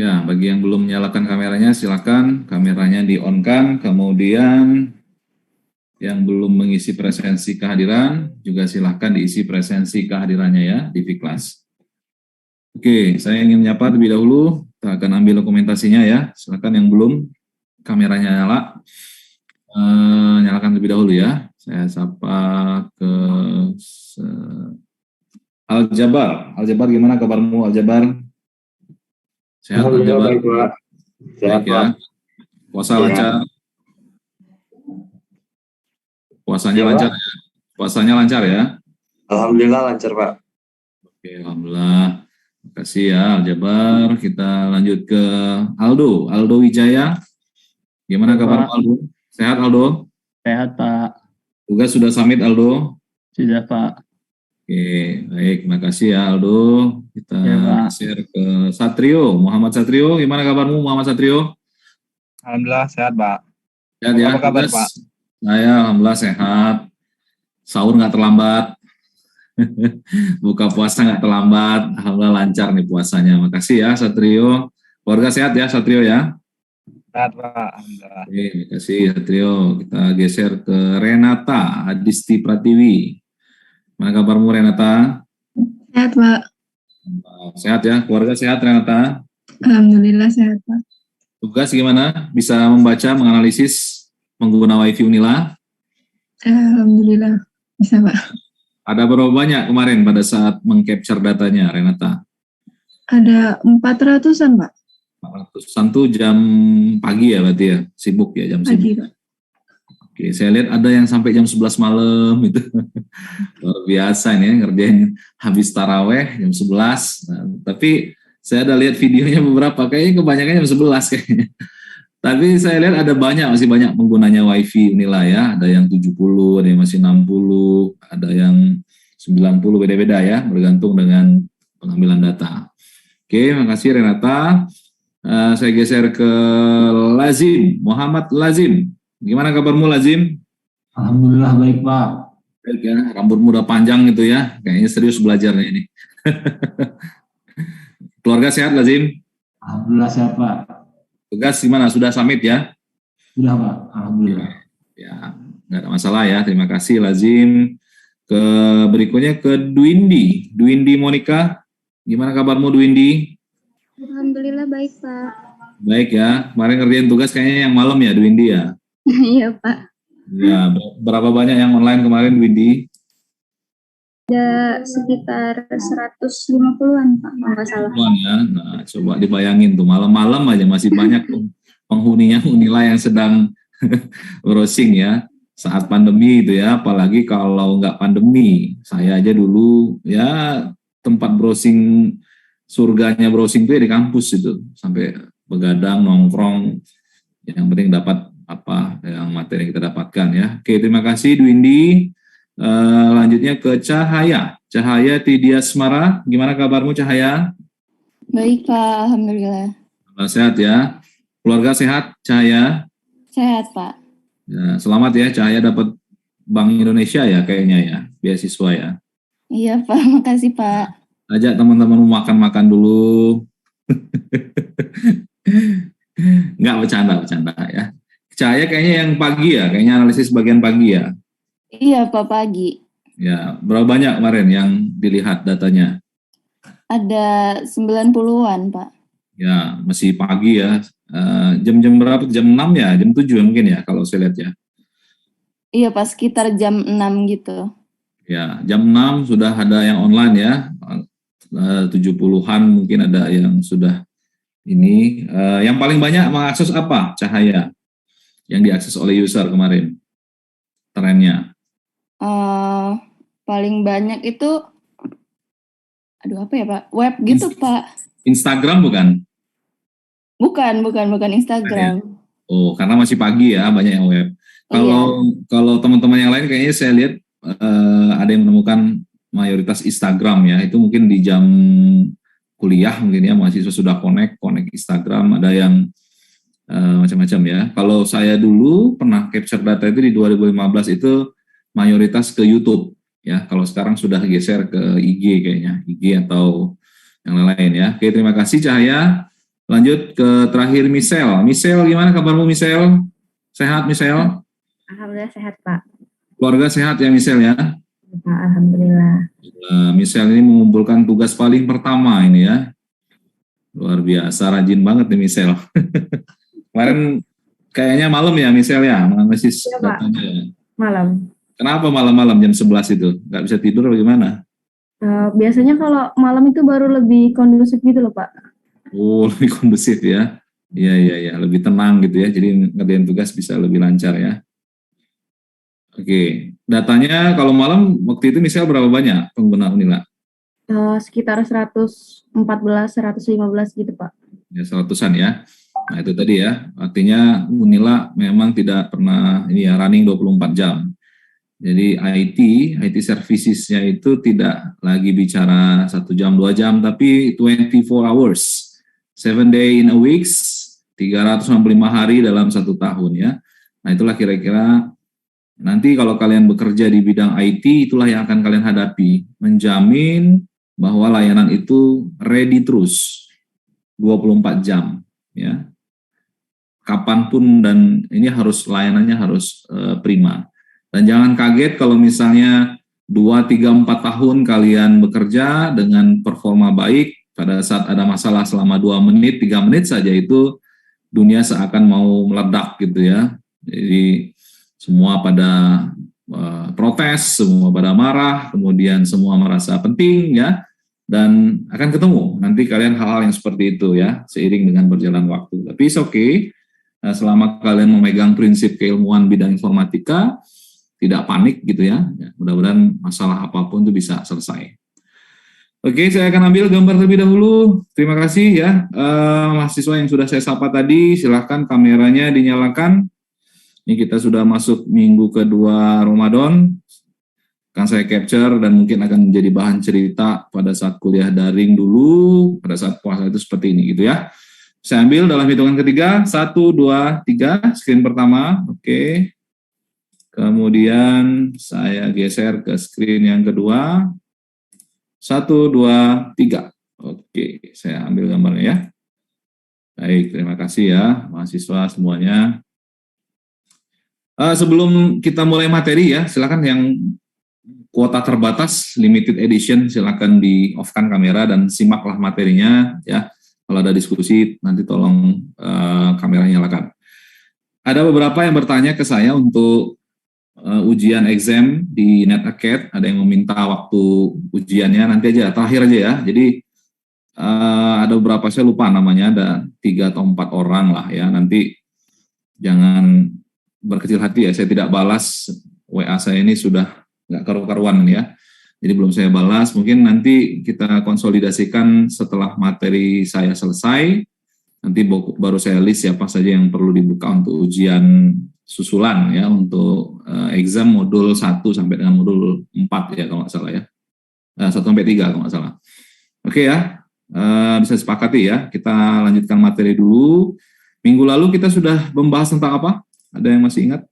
Ya, bagi yang belum menyalakan kameranya, silakan kameranya di-on-kan. Kemudian yang belum mengisi presensi kehadiran, juga silakan diisi presensi kehadirannya ya di Viklas. Oke, saya ingin menyapa terlebih dahulu. Kita akan ambil dokumentasinya ya. Silakan yang belum kameranya nyala, nyalakan terlebih dahulu ya. Saya sapa ke Aljabar. Aljabar, gimana kabarmu Aljabar? Sehat Alhamdulillah Aljabar? baik Pak. Sehat Baik ya. Pak. Puasa Ya. lancar? Puasanya Ya, lancar Pak. ya? Puasanya lancar ya? Alhamdulillah lancar Pak. Oke, alhamdulillah. Terima kasih ya Aljabar. Kita lanjut ke Aldo. Aldo Wijaya. Gimana Halo, kabarmu Pak. Aldo? Sehat Aldo? Sehat, Pak. Tugas sudah submit Aldo? Sudah, Pak. Oke, baik. Terima kasih ya Aldo. Kita Ya, Pak. share ke Satrio. Muhammad Satrio, gimana kabarmu Muhammad Satrio? Alhamdulillah sehat, Pak. Sehat ya? Apa kabar, Tugas? Pak? Saya alhamdulillah sehat. Sahur nggak terlambat. Buka puasa nggak terlambat. Alhamdulillah lancar nih puasanya. Makasih ya Satrio. Keluarga sehat ya Satrio ya? Sehat, Pak. Alhamdulillah. Oke, terima kasih Satrio. Kita geser ke Renata Adisti Pratiwi. Mana kabarmu Renata? Sehat, Pak. Sehat ya? Keluarga sehat Renata? Alhamdulillah sehat, Pak. Tugas gimana? Bisa membaca, menganalisis pengguna WiFi Unila? Alhamdulillah bisa, Pak. Ada berapa banyak kemarin pada saat mengcapture datanya Renata? Ada 400-an, Pak. 400-an tuh jam pagi ya berarti ya? Sibuk ya jam Pagi, sibuk? Pak. Oke, saya lihat ada yang sampai jam 11 malam itu. Luar biasa ini ngerjain habis taraweh jam 11. Nah, tapi saya ada lihat videonya beberapa, kayaknya kebanyakan jam 11 kayaknya. Tapi saya lihat ada masih banyak penggunanya WiFi Unila ya. Ada yang 70, ada yang masih 60, ada yang 90, beda-beda ya, bergantung dengan pengambilan data. Oke, makasih Renata. Saya geser ke Lazim, Muhammad Lazim. Gimana kabarmu Lazim? Alhamdulillah baik, Pak. Baik ya, rambutmu udah panjang gitu ya. Kayaknya serius belajarnya ini. Keluarga sehat Lazim? Alhamdulillah sehat, Pak. Tugas gimana? Sudah submit ya? Sudah, Pak. Alhamdulillah. Ya, nggak ada masalah ya. Terima kasih Lazim. Berikutnya ke Dwindi. Dwindi Monica. Gimana kabarmu Dwindi? Alhamdulillah baik, Pak. Baik ya. Kemarin ngerjain tugas kayaknya yang malam ya Dwindi ya? Iya, Pak. Ya, berapa banyak yang online kemarin Dwindi? Ada sekitar 150-an, Pak, kalau nggak salah. Ya. Nah, coba dibayangin tuh malam-malam aja masih banyak penghuninya Unila yang sedang browsing ya saat pandemi itu ya, apalagi kalau nggak pandemi. Saya aja dulu ya tempat browsing, surganya browsing itu ya di kampus itu, sampai begadang nongkrong, yang penting dapat apa yang materi yang kita dapatkan ya. Oke, terima kasih Dwindi. Lanjutnya ke Cahaya. Cahaya Tidia Semara, gimana kabarmu Cahaya? Baik, Pak. Alhamdulillah. Sehat ya. Keluarga sehat Cahaya? Sehat, Pak. Ya, selamat ya Cahaya dapat Bank Indonesia ya kayaknya ya, beasiswa ya. Iya, Pak. Makasih, Pak. Ajak teman-teman makan-makan dulu. Nggak, bercanda ya. Cahaya kayaknya yang pagi ya, kayaknya analisis bagian pagi ya. Iya, Pak, pagi. Ya, berapa banyak kemarin yang dilihat datanya? Ada 90-an, Pak. Ya, masih pagi ya. Jam-jam berapa? Jam 6 ya? Jam 7 mungkin ya kalau saya lihat ya. Iya, Pak, sekitar jam 6 gitu. Ya, jam 6 sudah ada yang online ya. 70-an mungkin ada yang sudah ini. Yang paling banyak mengakses apa? Cahaya yang diakses oleh user kemarin. Trennya. Paling banyak itu apa ya, Pak? Web gitu, Pak. Instagram bukan? Bukan Instagram. Ya? Oh, karena masih pagi ya, banyak yang web. Kalau teman-teman yang lain kayaknya saya lihat ada yang menemukan mayoritas Instagram ya. Itu mungkin di jam kuliah mungkin ya, mahasiswa sudah connect Instagram, ada yang macam-macam ya. Kalau saya dulu pernah capture data itu di 2015 itu mayoritas ke YouTube ya. Kalau sekarang sudah geser ke IG kayaknya, IG atau yang lain ya. Oke, terima kasih Cahaya. Lanjut ke terakhir Michelle. Michelle, gimana kabarmu Michelle? Sehat Michelle? Alhamdulillah sehat, Pak. Keluarga sehat ya Michelle ya? Pak, alhamdulillah. Michelle ini mengumpulkan tugas paling pertama ini ya. Luar biasa, rajin banget nih Michelle. Kemarin kayaknya malam ya Michelle ya, menganalisis Iya, Pak. datanya ya. Malam. Kenapa malam-malam jam 11 itu? Nggak bisa tidur atau gimana? Biasanya kalau malam itu baru lebih kondusif gitu loh, Pak. Oh, lebih kondusif ya. Iya, lebih tenang gitu ya. Jadi ngerjain tugas bisa lebih lancar ya. Oke, datanya kalau malam waktu itu Michelle berapa banyak pengguna Unila? Sekitar 114, 115 gitu, Pak. Ya, 100-an ya. Nah, itu tadi ya. Artinya Unila memang tidak pernah ini ya running 24 jam. Jadi IT services-nya itu tidak lagi bicara 1 jam, 2 jam, tapi 24 hours. 7 day in a week, 365 hari dalam 1 tahun ya. Nah, itulah kira-kira nanti kalau kalian bekerja di bidang IT, itulah yang akan kalian hadapi. Menjamin bahwa layanan itu ready terus, 24 jam. Ya. Kapanpun dan ini layanannya harus prima. Dan jangan kaget kalau misalnya 2, 3, 4 tahun kalian bekerja dengan performa baik, pada saat ada masalah selama 2 menit, 3 menit saja itu dunia seakan mau meledak gitu ya. Jadi semua pada protes, semua pada marah, kemudian semua merasa penting ya, dan akan ketemu nanti kalian hal-hal yang seperti itu ya, seiring dengan berjalan waktu. Tapi it's okay, selama kalian memegang prinsip keilmuan bidang informatika, tidak panik gitu ya, mudah-mudahan masalah apapun itu bisa selesai. Oke, saya akan ambil gambar terlebih dahulu. Terima kasih ya, mahasiswa yang sudah saya sapa tadi, silahkan kameranya dinyalakan. Ini kita sudah masuk minggu kedua Ramadan, akan saya capture dan mungkin akan menjadi bahan cerita pada saat kuliah daring dulu, pada saat puasa itu seperti ini gitu ya. Saya ambil dalam hitungan ketiga, 1, 2, 3, screen pertama, oke. Kemudian saya geser ke screen yang kedua, 1, 2, 3, oke, saya ambil gambarnya ya. Baik, terima kasih ya mahasiswa semuanya. Sebelum kita mulai materi ya, silakan yang kuota terbatas, limited edition, silakan di off-kan kamera dan simaklah materinya ya. Kalau ada diskusi nanti tolong kameranya nyalakan. Ada beberapa yang bertanya ke saya untuk ujian exam di NetAcad, ada yang meminta waktu ujiannya nanti aja, terakhir aja ya. Jadi ada beberapa, saya lupa namanya, ada 3 atau 4 orang lah ya. Nanti jangan berkecil hati ya, saya tidak balas WA saya ini sudah nggak karu-karuan ya. Jadi belum saya balas, mungkin nanti kita konsolidasikan setelah materi saya selesai, nanti baru saya list siapa saja yang perlu dibuka untuk ujian susulan ya, untuk exam modul 1 sampai dengan modul 4 ya kalau nggak salah ya. 1 sampai 3 kalau nggak salah. Oke ya, bisa sepakati ya, kita lanjutkan materi dulu. Minggu lalu kita sudah membahas tentang apa? Ada yang masih ingat?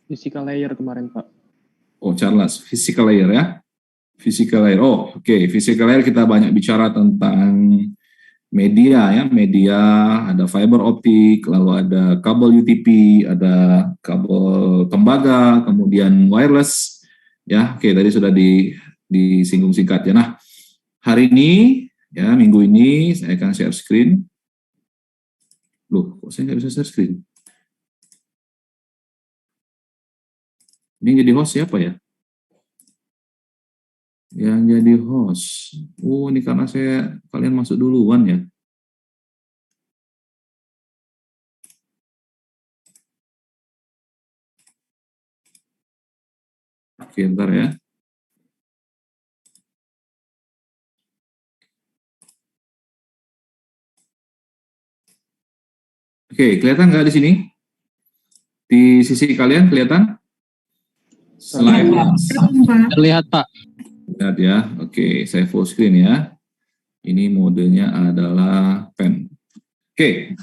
Physical layer kemarin, Pak. Oh, Charles, physical layer ya. Physical layer. Oh, oke. Physical layer kita banyak bicara tentang media ya. Media, ada fiber optik, lalu ada kabel UTP, ada kabel tembaga, kemudian wireless. Ya, oke, tadi sudah disinggung singkat ya. Nah, hari ini ya, minggu ini saya akan share screen. Loh, kok saya nggak bisa share screen? Ini jadi host siapa ya? Yang jadi host. Oh, ini karena kalian masuk duluan ya. Oke, bentar ya. Oke, kelihatan nggak di sini? Di sisi kalian kelihatan? Slide. Terlihat, Pak. Lihat ya. Oke, saya full screen ya. Ini modenya adalah pen. Oke.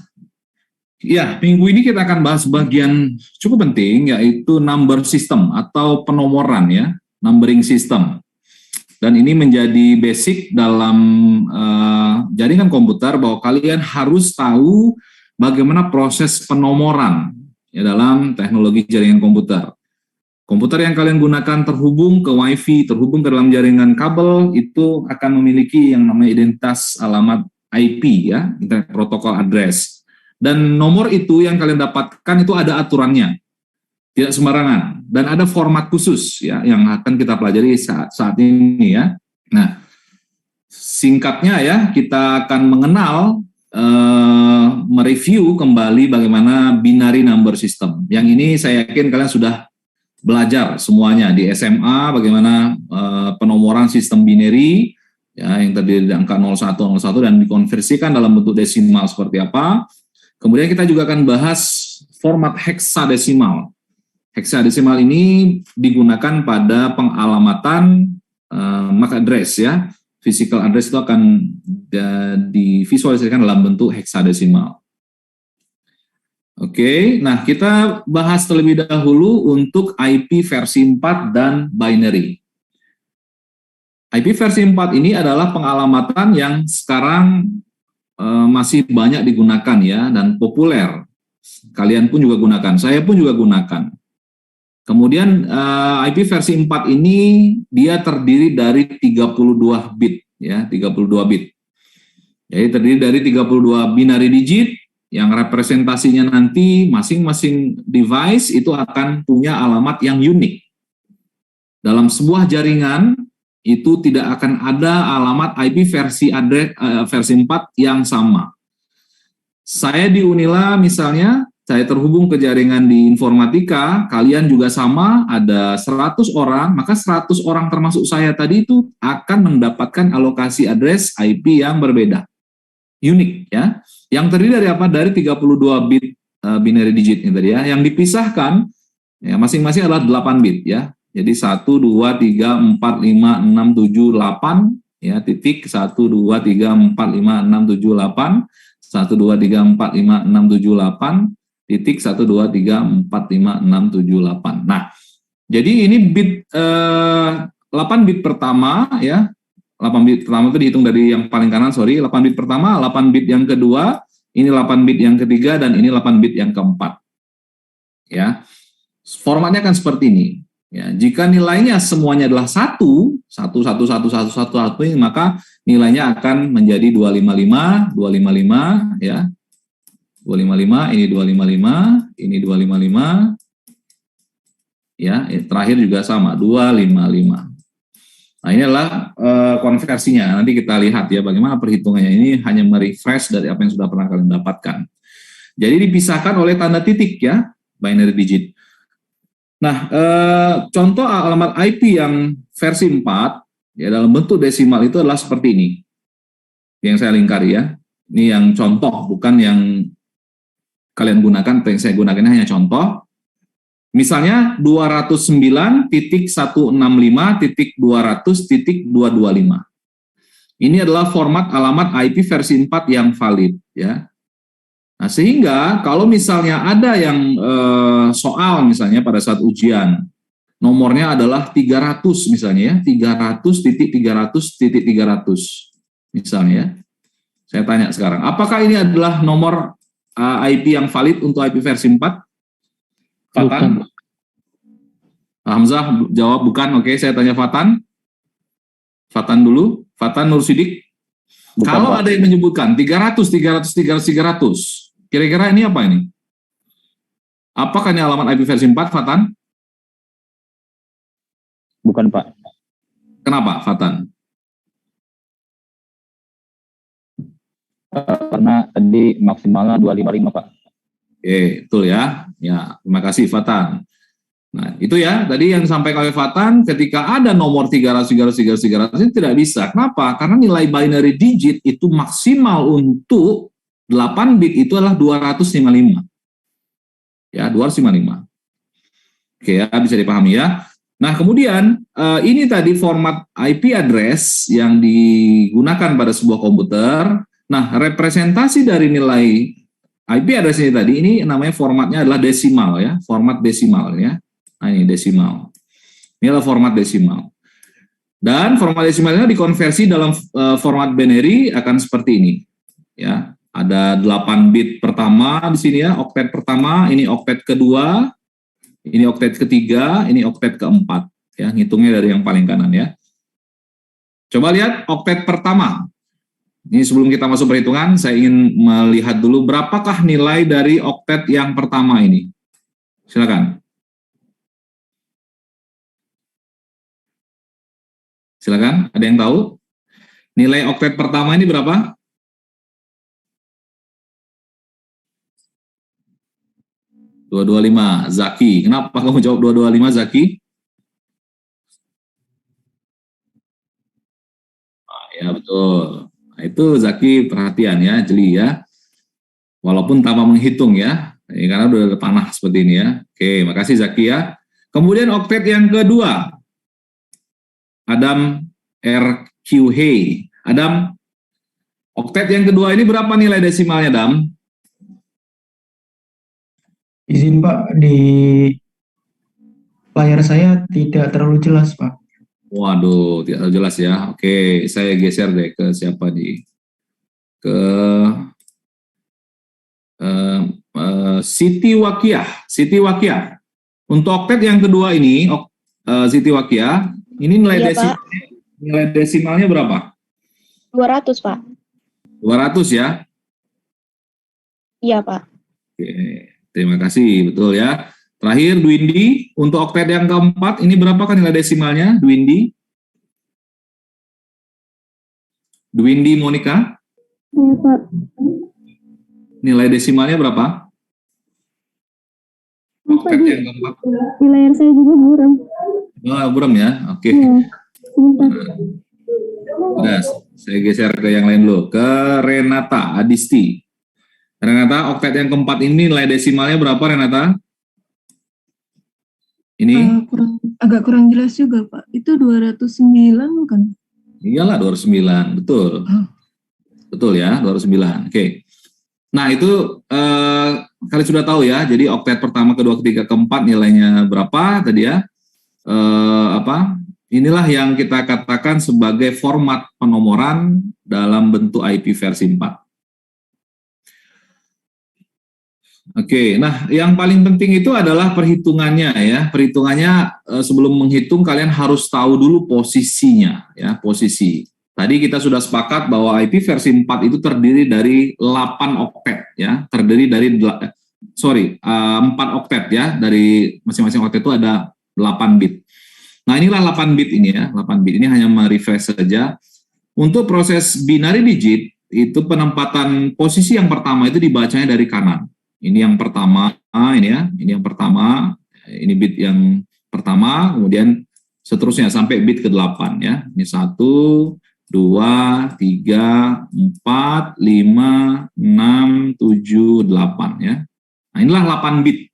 Ya, minggu ini kita akan bahas bagian cukup penting, yaitu number system atau penomoran ya, numbering system. dan ini menjadi basic dalam jaringan komputer bahwa kalian harus tahu bagaimana proses penomoran ya dalam teknologi jaringan komputer. Komputer yang kalian gunakan terhubung ke WiFi, terhubung ke dalam jaringan kabel, itu akan memiliki yang namanya identitas alamat IP ya, Internet Protocol Address. Dan nomor itu yang kalian dapatkan itu ada aturannya, tidak sembarangan, dan ada format khusus ya yang akan kita pelajari saat ini ya. Nah, singkatnya ya, kita akan mengenal, mereview kembali bagaimana binary number system. Yang ini saya yakin kalian sudah belajar semuanya di SMA, bagaimana penomoran sistem binary ya, yang terdiri dari angka 0101 dan dikonversikan dalam bentuk desimal seperti apa. Kemudian kita juga akan bahas format hexadesimal. Hexadesimal ini digunakan pada pengalamatan MAC address ya. Physical address itu akan divisualisasikan dalam bentuk hexadesimal. Oke, nah kita bahas terlebih dahulu untuk IP versi 4 dan binary. IP versi 4 ini adalah pengalamatan yang sekarang masih banyak digunakan ya, dan populer. Kalian pun juga gunakan, saya pun juga gunakan. Kemudian IP versi 4 ini dia terdiri dari 32 bit ya, 32 bit. Jadi terdiri dari 32 binary digit yang representasinya nanti masing-masing device itu akan punya alamat yang unik. Dalam sebuah jaringan itu tidak akan ada alamat IP versi 4 yang sama. Saya di Unila misalnya, saya terhubung ke jaringan di informatika, kalian juga sama, ada 100 orang, maka 100 orang termasuk saya tadi itu akan mendapatkan alokasi address IP yang berbeda. Unik ya. Yang terdiri dari apa? Dari 32 bit binary digit ini tadi ya. Yang dipisahkan ya masing-masing adalah 8 bit ya. Jadi 1 2 3 4 5 6 7 8 ya, titik 1 2 3 4 5 6 7 8, 1 2 3 4 5 6 7 8, titik 1 2 3 4 5 6 7 8. Nah, jadi ini bit 8 bit pertama ya. 8 bit pertama itu dihitung dari yang paling kanan, 8 bit pertama, 8 bit yang kedua, ini 8 bit yang ketiga, dan ini 8 bit yang keempat. Ya. Formatnya kan seperti ini. Ya, jika nilainya semuanya adalah 1, maka nilainya akan menjadi 255, 255 ya. 255, ini 255, ini 255. Ya, terakhir juga sama, 255. Nah, ini adalah konversinya. Nanti kita lihat ya bagaimana perhitungannya. Ini hanya merefresh dari apa yang sudah pernah kalian dapatkan. Jadi dipisahkan oleh tanda titik ya, binary digit. Nah, contoh alamat IP yang versi 4 ya dalam bentuk desimal itu adalah seperti ini. Yang saya lingkari ya. Ini yang contoh, bukan yang kalian gunakan. Yang saya gunakan hanya contoh. Misalnya 209.165.200.225. Ini adalah format alamat IP versi 4 yang valid ya. Nah, sehingga kalau misalnya ada yang soal misalnya pada saat ujian, nomornya adalah 300 misalnya ya, 300.300.300 misalnya ya. Saya tanya sekarang, apakah ini adalah nomor IP yang valid untuk IP versi 4? Fatan? Hamzah jawab bukan. Oke, saya tanya Fatan. Fatan dulu. Fatan Nursidik. Bukan, kalau Pak, ada yang menyebutkan 300. Kira-kira ini apa ini? Apakah ini alamat IP versi 4, Fatan? Bukan, Pak. Kenapa, Fatan? Karena tadi maksimalnya 255, Pak. Oke, betul ya. Ya, terima kasih Fatan. Nah, itu ya, tadi yang disampaikan oleh Fatan, ketika ada nomor 300 ini tidak bisa. Kenapa? Karena nilai binary digit itu maksimal untuk 8 bit itu adalah 255. Ya, 255. Oke ya, bisa dipahami ya. Nah, kemudian ini tadi format IP address yang digunakan pada sebuah komputer. Nah, representasi dari nilai IP address ini tadi, ini namanya formatnya adalah desimal ya, format desimal ya. Nah, ini desimal. Ini adalah format desimal. Dan format desimalnya dikonversi dalam format binary akan seperti ini. Ya, ada 8 bit pertama di sini ya, oktet pertama, ini oktet kedua, ini oktet ketiga, ini oktet keempat. Ya, ngitungnya dari yang paling kanan ya. Coba lihat oktet pertama. Ini sebelum kita masuk perhitungan, saya ingin melihat dulu berapakah nilai dari oktet yang pertama ini. Silakan. Silakan, ada yang tahu? Nilai oktet pertama ini berapa? (225). Zaki, kenapa kamu jawab 225, Zaki? Ya betul. Nah, itu Zaki perhatian ya, jeli ya. Walaupun tanpa menghitung ya, karena udah panah seperti ini ya. Oke, makasih Zaki ya. Kemudian oktet yang kedua, Adam RQ Hey. Adam, oktet yang kedua ini berapa nilai desimalnya, Adam? Izin Pak, di layar saya tidak terlalu jelas Pak. Waduh, tidak terlalu jelas ya. Oke, saya geser deh ke siapa nih? Ke Siti Wakiah. Siti Wakiah. Untuk oktet yang kedua ini, Siti Wakiah, ini nilai nilai desimalnya berapa? 200, Pak. 200 ya? Iya, Pak. Oke, terima kasih, betul ya. Terakhir, Dwindi, untuk oktet yang keempat, ini berapa kan nilai desimalnya, Dwindi? Dwindi Monica? Iya, Pak. Nilai desimalnya berapa? Oktet yang keempat. Di layar saya juga buram. Oh, buram ya, oke. Iya. Sebentar. Udah, saya geser ke yang lain dulu, ke Renata Adisti. Renata, oktet yang keempat ini nilai desimalnya berapa, Renata? Ini? Agak kurang jelas juga, Pak. Itu 209 bukan? Iyalah 209, betul. Betul ya, 209. Oke. Nah, itu kalian sudah tahu ya. Jadi oktet pertama, kedua, ketiga, keempat nilainya berapa tadi ya? Inilah yang kita katakan sebagai format penomoran dalam bentuk IP versi 4. Oke, nah yang paling penting itu adalah perhitungannya ya. Perhitungannya sebelum menghitung kalian harus tahu dulu posisinya ya, posisi. Tadi kita sudah sepakat bahwa IP versi 4 itu terdiri dari 8 oktet ya, terdiri dari 4 oktet ya, dari masing-masing oktet itu ada 8 bit. Nah, inilah 8 bit ini ya, 8 bit ini hanya merefresh saja. Untuk proses binary digit itu penempatan posisi yang pertama itu dibacanya dari kanan. Ini yang pertama, ini ya, ini yang pertama, ini bit yang pertama, kemudian seterusnya sampai bit ke-8 ya. Ini 1, 2, 3, 4, 5, 6, 7, 8 ya. Nah, inilah 8 bit.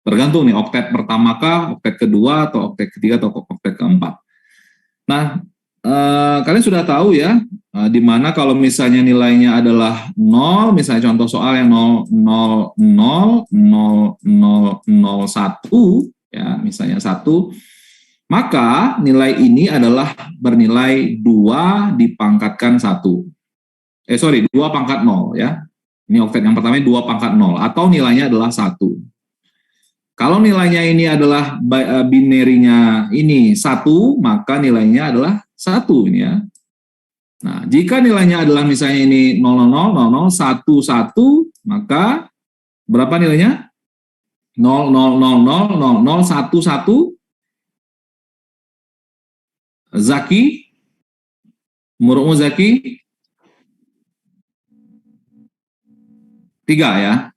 Tergantung nih, oktet pertama kah, oktet kedua, atau oktet ketiga, atau oktet keempat. Nah, kalian sudah tahu ya, di mana kalau misalnya nilainya adalah 0, misalnya contoh soal yang 0, 0, 0, 0, 0, 1, ya, misalnya 1, maka nilai ini adalah bernilai 2 dipangkatkan 1. 2 pangkat 0 ya. Ini oktet yang pertama 2 pangkat 0, atau nilainya adalah 1. Kalau nilainya ini adalah binary-nya ini 1, maka nilainya adalah 1 ini ya. Nah, jika nilainya adalah misalnya ini 00000 11, maka berapa nilainya? 0000011. Zaki? Menurutmu Zaki? 3 ya.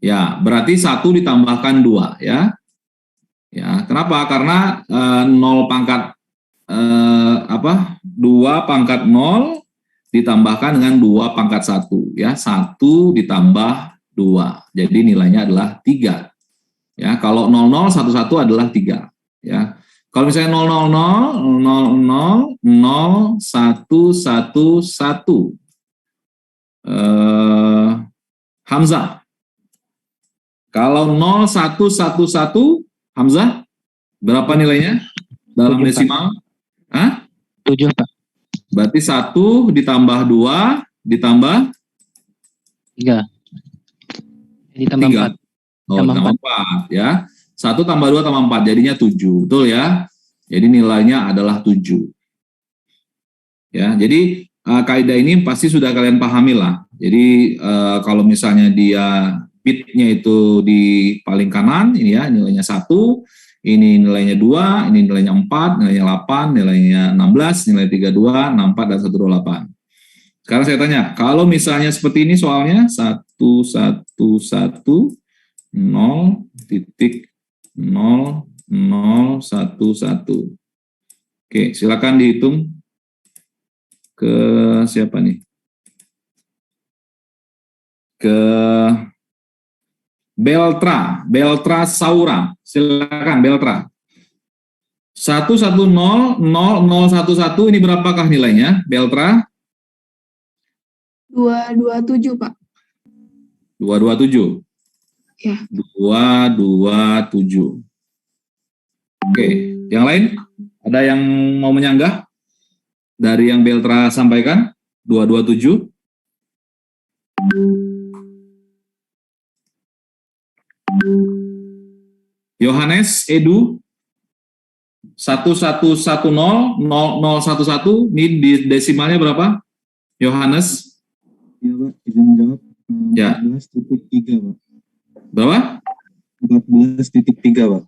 Ya, berarti 1 ditambahkan 2 ya. Ya, kenapa? Karena 0 pangkat 2 pangkat 0 ditambahkan dengan 2 pangkat 1 ya. 1 ditambah 2. Jadi nilainya adalah 3. Ya, kalau 00 11 adalah 3 ya. Kalau misalnya 000 00 0111 Hamzah. Kalau 0111 Hamzah berapa nilainya? dalam 7, Pak. desimal? Hah? 7, Pak. Berarti 1 ditambah 2 ditambah 3. Ditambah 3. 4. Oh, Tambah tambah 4 ya. 1 tambah 2 tambah 4 jadinya 7. Betul ya? Jadi nilainya adalah 7. Ya, jadi kaidah ini pasti sudah kalian pahami lah. Jadi kalau misalnya dia bitnya itu di paling kanan, ini ya nilainya 1, ini nilainya 2, ini nilainya 4, nilainya 8, nilainya 16, nilai 32, 64, dan 128. Sekarang saya tanya, kalau misalnya seperti ini soalnya 1, 1, 1, 0, titik, 0, 0, 1, 1. Oke, silakan dihitung ke siapa nih? Ke Beltra Saura. Silakan Beltra. 110 0 0011 ini berapakah nilainya, Beltra? 227, Pak. 227. Ya. 227. Oke, yang lain? Ada yang mau menyanggah? Dari yang Beltra sampaikan, 227. Yohanes Edu 1110 0011, ini di desimalnya berapa? Yohanes? Ya Pak, izin menjawab. Ya. 14.3 Pak. Berapa? 14.3 Pak.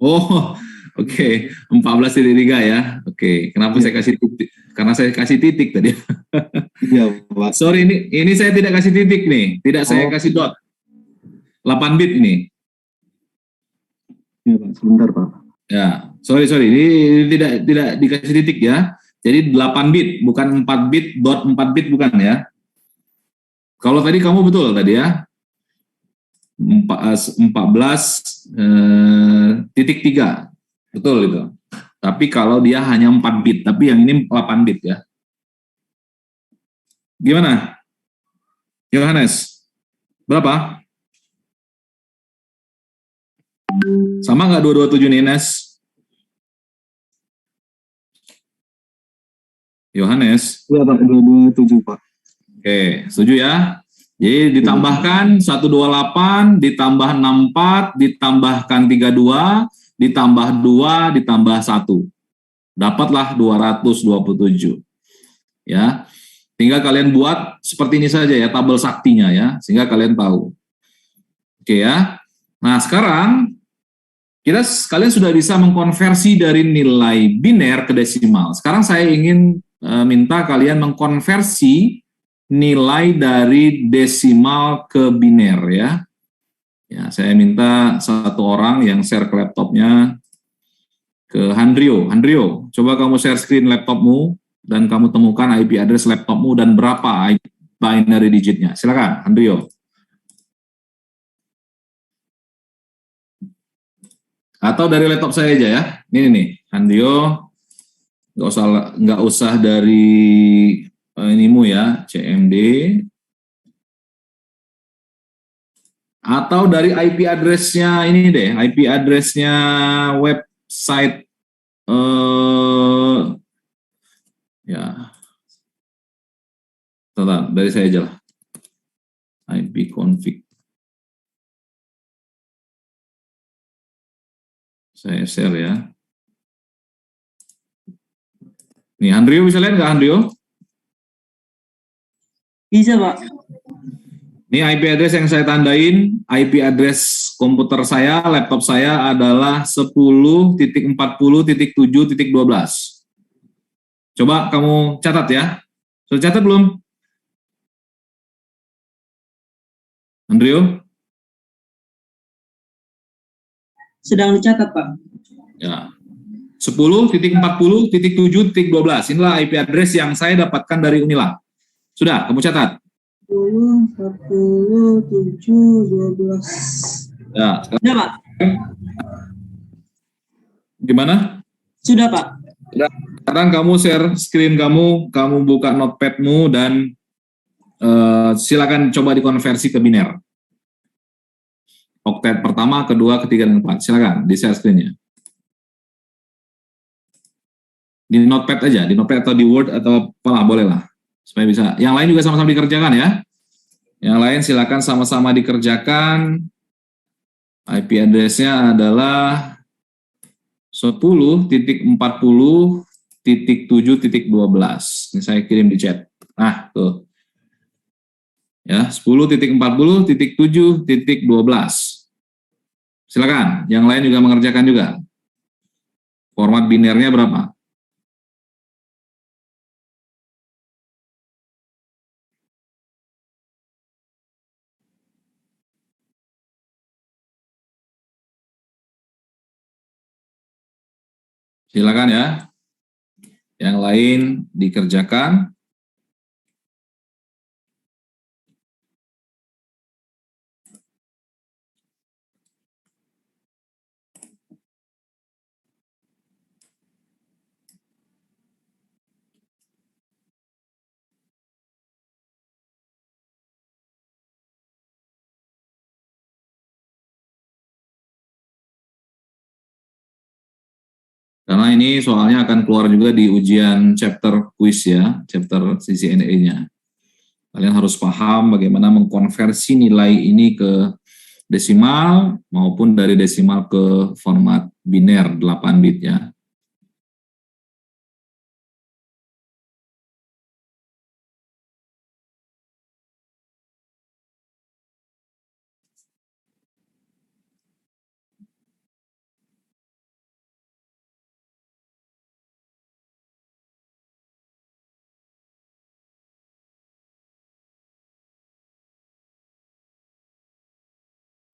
Oh, oke, 14.3 ya. Oke, kenapa saya kasih titik? Karena saya kasih titik tadi. Iya Pak. Sorry, ini saya tidak kasih titik nih, tidak saya kasih dot. 8 bit ini. Iya Pak, sebentar Pak. Ya, sorry, ini tidak dikasih titik ya. Jadi 8 bit, bukan 4 bit, dot 4 bit bukan ya. Kalau tadi kamu betul tadi ya. 14 titik 3. Betul itu. Tapi kalau dia hanya 4 bit, tapi yang ini 8 bit ya. Gimana? Yohanes, berapa? Sama nggak 227 nih, Nes? Yohanes? Iya Pak, 227 Pak. Oke, setuju ya? Jadi ditambahkan 128, ditambah 64, ditambahkan 32, ditambah 2, ditambah 1. Dapatlah 227. Ya. Tinggal kalian buat seperti ini saja ya, tabel saktinya ya, sehingga kalian tahu. Oke ya. Nah, sekarang kalian sudah bisa mengkonversi dari nilai biner ke desimal. Sekarang saya ingin minta kalian mengkonversi nilai dari desimal ke biner ya. Ya, saya minta satu orang yang share ke laptopnya, ke Handrio. Handrio, coba kamu share screen laptopmu dan kamu temukan IP address laptopmu dan berapa binary digitnya. Silakan, Handrio. Atau dari laptop saya aja ya. Ini nih, Handrio. Nggak usah dari inimu ya, CMD. Atau dari IP address-nya ini deh, IP address-nya website ya. Tetap dari saya aja lah. IP config. Saya share ya. Nih, Andrio bisa lihat nggak, Andrio? Bisa Pak. Ini IP address yang saya tandain, IP address komputer saya, laptop saya adalah 10.40.7.12. Coba kamu catat ya. Sudah catat belum? Andrio? Sedang dicatat Pak. Ya. 10.40.7.12. Inilah IP address yang saya dapatkan dari Unila. Sudah, kamu catat? 10, 40, 7, 12. Ya. Sudah Pak. Gimana? Sudah Pak. Sekarang kamu share screen kamu buka notepadmu dan silakan coba dikonversi ke biner. Oktet pertama, kedua, ketiga, dan keempat. Silakan di share screen-nya. Di notepad aja, di notepad atau di Word atau apalah, boleh lah. Supaya bisa. Yang lain juga sama-sama dikerjakan ya. Yang lain silakan sama-sama dikerjakan. IP address-nya adalah 10.40.7.12. Ini saya kirim di chat. Nah, tuh. Ya, 10.40.7.12. Silakan, yang lain juga mengerjakan juga. Format binernya berapa? Silakan ya. Yang lain dikerjakan. Karena ini soalnya akan keluar juga di ujian chapter quiz ya, chapter CCNA-nya. Kalian harus paham bagaimana mengkonversi nilai ini ke desimal maupun dari desimal ke format biner 8 bit ya.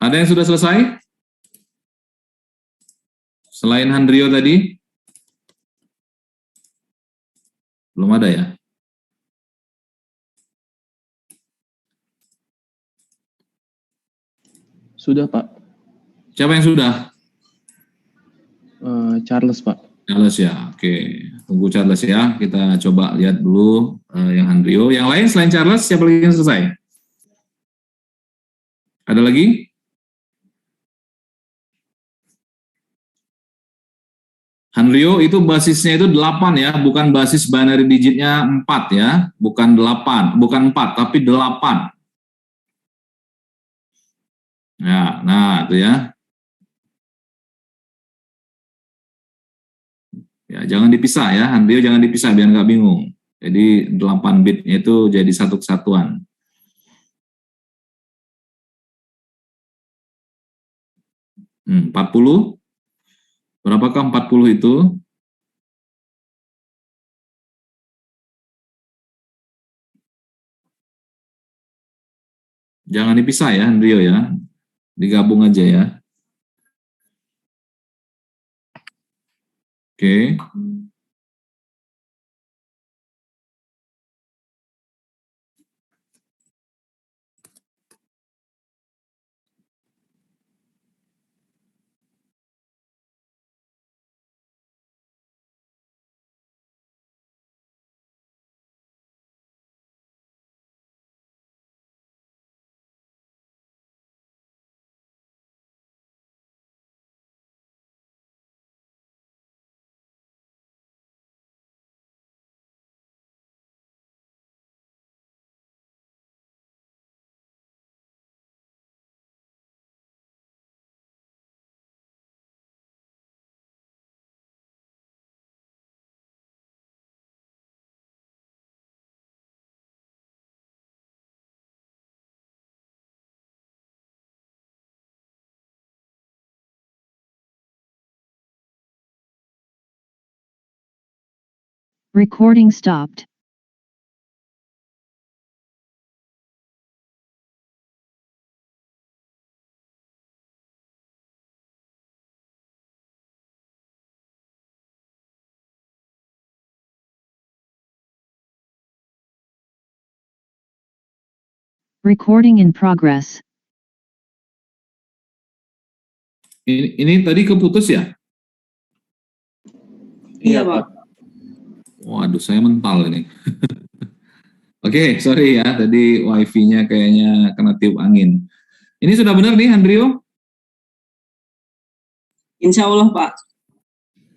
Ada yang sudah selesai? Selain Handrio tadi? Belum ada ya? Sudah, Pak. Siapa yang sudah? Charles, Pak. Charles ya, oke. Tunggu Charles ya, kita coba lihat dulu yang Handrio. Yang lain selain Charles, siapa lagi yang selesai? Ada lagi? Handrio itu basisnya itu 8 ya, bukan basis binary digitnya 4 ya, bukan 8, bukan 4, tapi 8. Ya, nah itu ya. Ya, jangan dipisah ya, Handrio jangan dipisah biar nggak bingung. Jadi 8 bitnya itu jadi satu kesatuan. Hmm, 40. Berapakah 40 itu? Jangan dipisah ya, Handrio ya. Digabung aja ya. Oke. Recording stopped. Recording in progress. Ini tadi keputus ya? Iya, Pak. Waduh, saya mental ini. Oke, sorry ya, tadi wifi-nya kayaknya kena tiup angin. Ini sudah benar nih, Handrio? Insya Allah, Pak.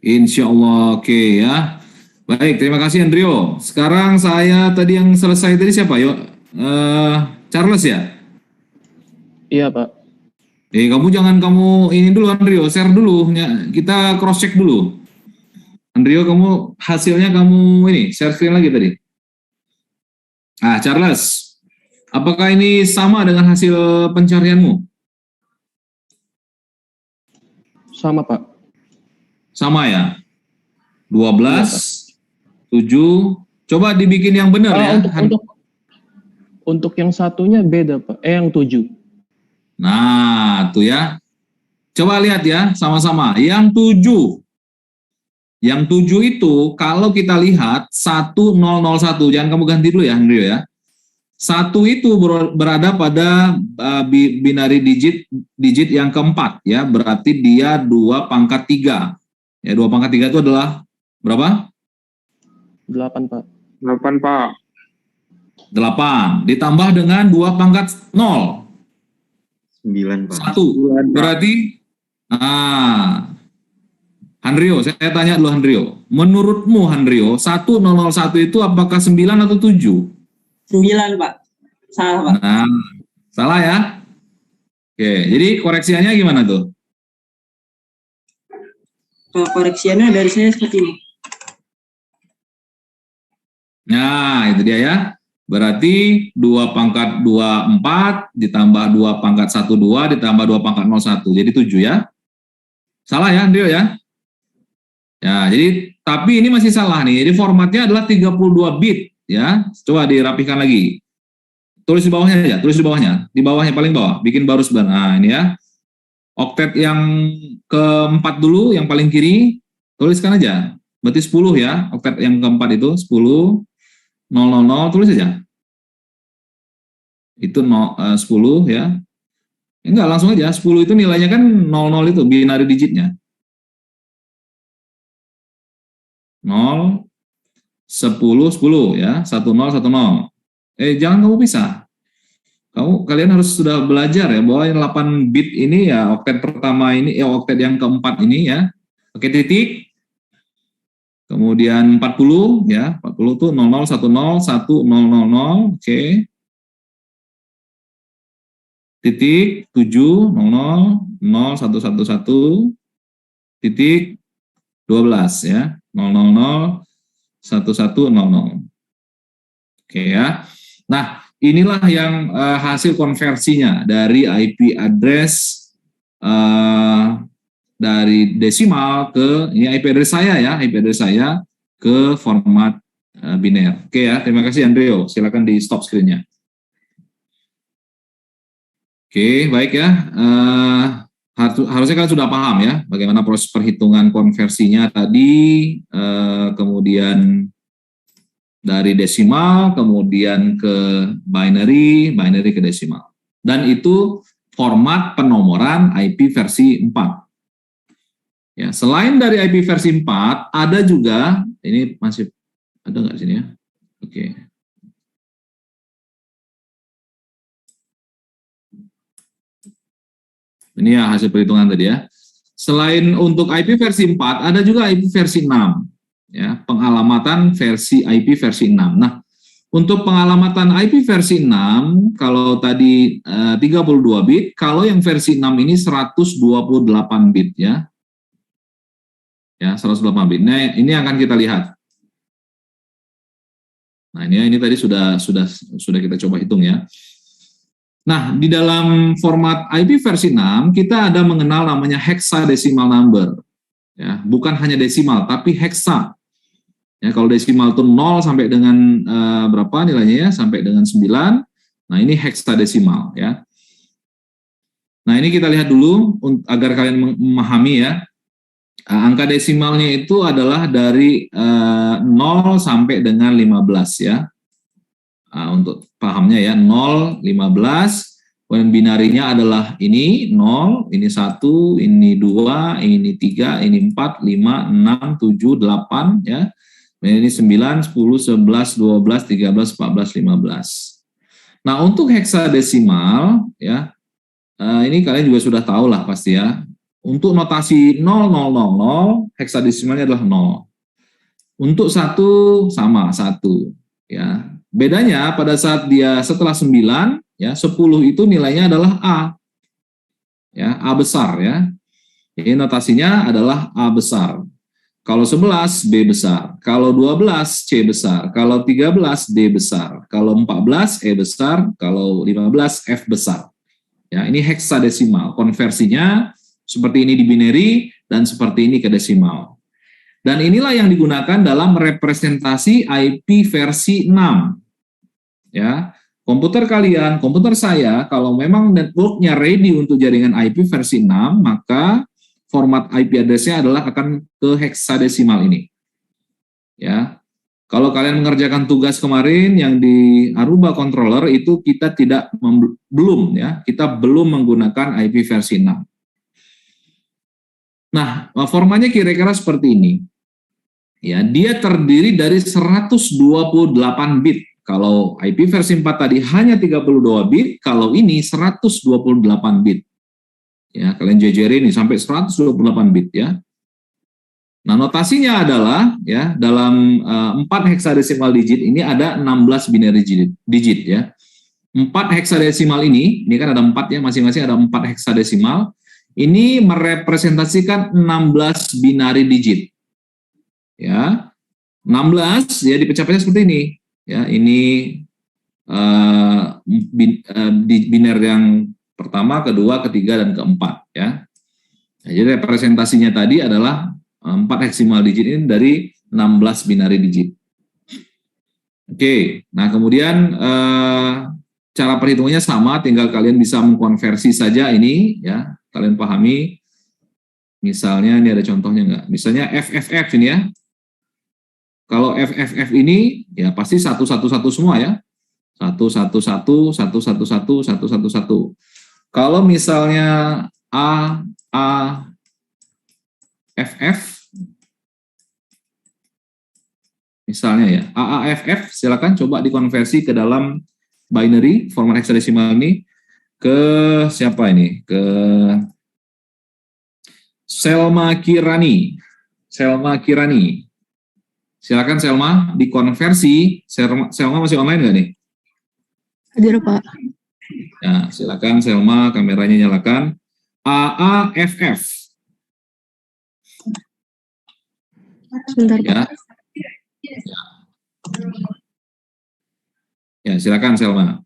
Insya Allah, oke ya. Baik, terima kasih Andrio. Sekarang saya tadi yang selesai tadi siapa? Yuk, Charles ya? Iya, Pak. Kamu jangan ini dulu Andrio, share dulu. Kita cross check dulu. Andrio, kamu hasilnya kamu share screen lagi tadi. Charles, apakah ini sama dengan hasil pencarianmu? Sama, Pak. Sama ya? 12, 7. Coba dibikin yang benar ya. Untuk yang satunya beda, Pak. Yang 7. Nah, tuh ya. Coba lihat ya, sama-sama. Yang 7 itu kalau kita lihat 1001, jangan kamu ganti dulu ya, Andrio ya. 1 itu berada pada binary digit yang keempat ya, berarti dia 2 pangkat 3. Ya, 2 pangkat 3 itu adalah berapa? 8, Pak. 8, Pak. 8 ditambah dengan 2 pangkat 0. 9, Pak. 1. Berarti Handrio, saya tanya dulu Handrio. Menurutmu Handrio, 1001 itu apakah 9 atau 7? 9, Pak. Salah, Pak. Nah, salah ya? Oke, jadi koreksiannya gimana tuh? Kalau koreksiannya dari saya seperti ini. Nah, itu dia ya. Berarti 2 pangkat 2, 4, ditambah 2 pangkat 1, 2, ditambah 2 pangkat 0, 1. Jadi 7 ya. Salah ya, Andrio ya? Ya, jadi, tapi ini masih salah nih. Jadi formatnya adalah 32 bit ya. Coba dirapihkan lagi. Tulis di bawahnya aja, tulis di bawahnya. Di bawahnya, paling bawah. Bikin baru sebenarnya. Nah, ini ya. Oktet yang keempat dulu, yang paling kiri. Tuliskan aja. Berarti 10 ya. Oktet yang keempat itu 10. 000, tulis aja. Itu 10 ya. Enggak, langsung aja. 10 itu nilainya kan 00 itu, binary digitnya. 0, 10, 10 ya. 10, 10. Jangan kamu pisah. Kalian harus sudah belajar ya, bahwa yang 8 bit ini ya, oktet pertama ini, oktet yang keempat ini ya. Oke, titik. Kemudian 40 ya, 40 tuh 00, 10, 1000, oke. Titik 7, 00, 0111, titik 12 ya, 000, 1100. Oke ya. Nah, inilah yang hasil konversinya dari IP address dari desimal ke ini IP address saya ya, IP address saya ke format biner. Oke ya, terima kasih Andrio. Silakan di stop screen-nya. Oke, baik ya. Harusnya kalian sudah paham ya bagaimana proses perhitungan konversinya tadi, kemudian dari desimal, kemudian ke binary ke desimal. Dan itu format penomoran IP versi 4. Ya, selain dari IP versi 4, ada juga, ini masih ada nggak sini ya? Oke. Ini ya hasil perhitungan tadi ya. Selain untuk IP versi 4, ada juga IP versi 6. Ya, pengalamatan versi IP versi 6. Nah, untuk pengalamatan IP versi 6, kalau tadi 32 bit, kalau yang versi 6 ini 128 bit ya. Ya, 128 bit. Nah, ini akan kita lihat. Nah, ini tadi sudah kita coba hitung ya. Nah, di dalam format IP versi 6, kita ada mengenal namanya hexadecimal number. Ya, bukan hanya desimal, tapi hexa. Ya, kalau desimal itu 0 sampai dengan berapa nilainya ya? Sampai dengan 9. Nah, ini hexadecimal ya. Nah, ini kita lihat dulu agar kalian memahami ya. Angka desimalnya itu adalah dari 0 sampai dengan 15 ya. Untuk pahamnya ya, 0, 15, kemudian binarinya adalah ini 0, ini 1, ini 2, ini 3, ini 4, 5, 6, 7, 8 ya. Ini 9, 10, 11, 12, 13, 14, 15. Nah, untuk hexadesimal ya, ini kalian juga sudah tahu lah pasti ya. Untuk notasi 0000, hexadesimalnya adalah 0. Untuk 1 sama 1 ya. Bedanya pada saat dia setelah 9 ya, 10 itu nilainya adalah A. Ya, A besar ya. Jadi notasinya adalah A besar. Kalau 11 B besar, kalau 12 C besar, kalau 13 D besar, kalau 14 E besar, kalau 15 F besar. Ya, ini heksadesimal. Konversinya seperti ini di binary dan seperti ini ke desimal. Dan inilah yang digunakan dalam representasi IP versi 6. Ya, komputer kalian, komputer saya, kalau memang networknya ready untuk jaringan IP versi 6, maka format IP address-nya adalah akan ke heksadesimal ini. Ya. Kalau kalian mengerjakan tugas kemarin yang di Aruba controller itu kita belum menggunakan IP versi 6. Nah, formatnya kira-kira seperti ini. Ya, dia terdiri dari 128 bit. Kalau IP versi 4 tadi hanya 32 bit, kalau ini 128 bit. Ya, kalian jejerin ini sampai 128 bit ya. Nah, notasinya adalah ya dalam 4 heksadesimal digit ini ada 16 binary digit ya. 4 heksadesimal ini kan ada 4 ya, masing-masing ada 4 heksadesimal. Ini merepresentasikan 16 binary digit. Ya. 16 ya dipecah-pecah seperti ini. Ya, ini biner yang pertama, kedua, ketiga, dan keempat ya. Nah, jadi representasinya tadi adalah 4 heksadesimal digit ini dari 16 binary digit. Oke, nah kemudian cara perhitungannya sama, tinggal kalian bisa mengkonversi saja ini ya. Kalian pahami. Misalnya ini ada contohnya nggak? Misalnya FFF ini ya. Kalau FFF ini ya pasti 111 semua ya. 111 111 111. Kalau misalnya AAFF, misalnya ya, AAFF, silakan coba dikonversi ke dalam binary, format heksadesimal ini, ke siapa ini? Ke Selma Kirani. Silakan Selma, dikonversi. Selma masih online nggak nih? Hadir, Pak. Ya, silakan Selma, kameranya nyalakan. AAFF. Sebentar, Pak. Ya. Ya, silakan Selma.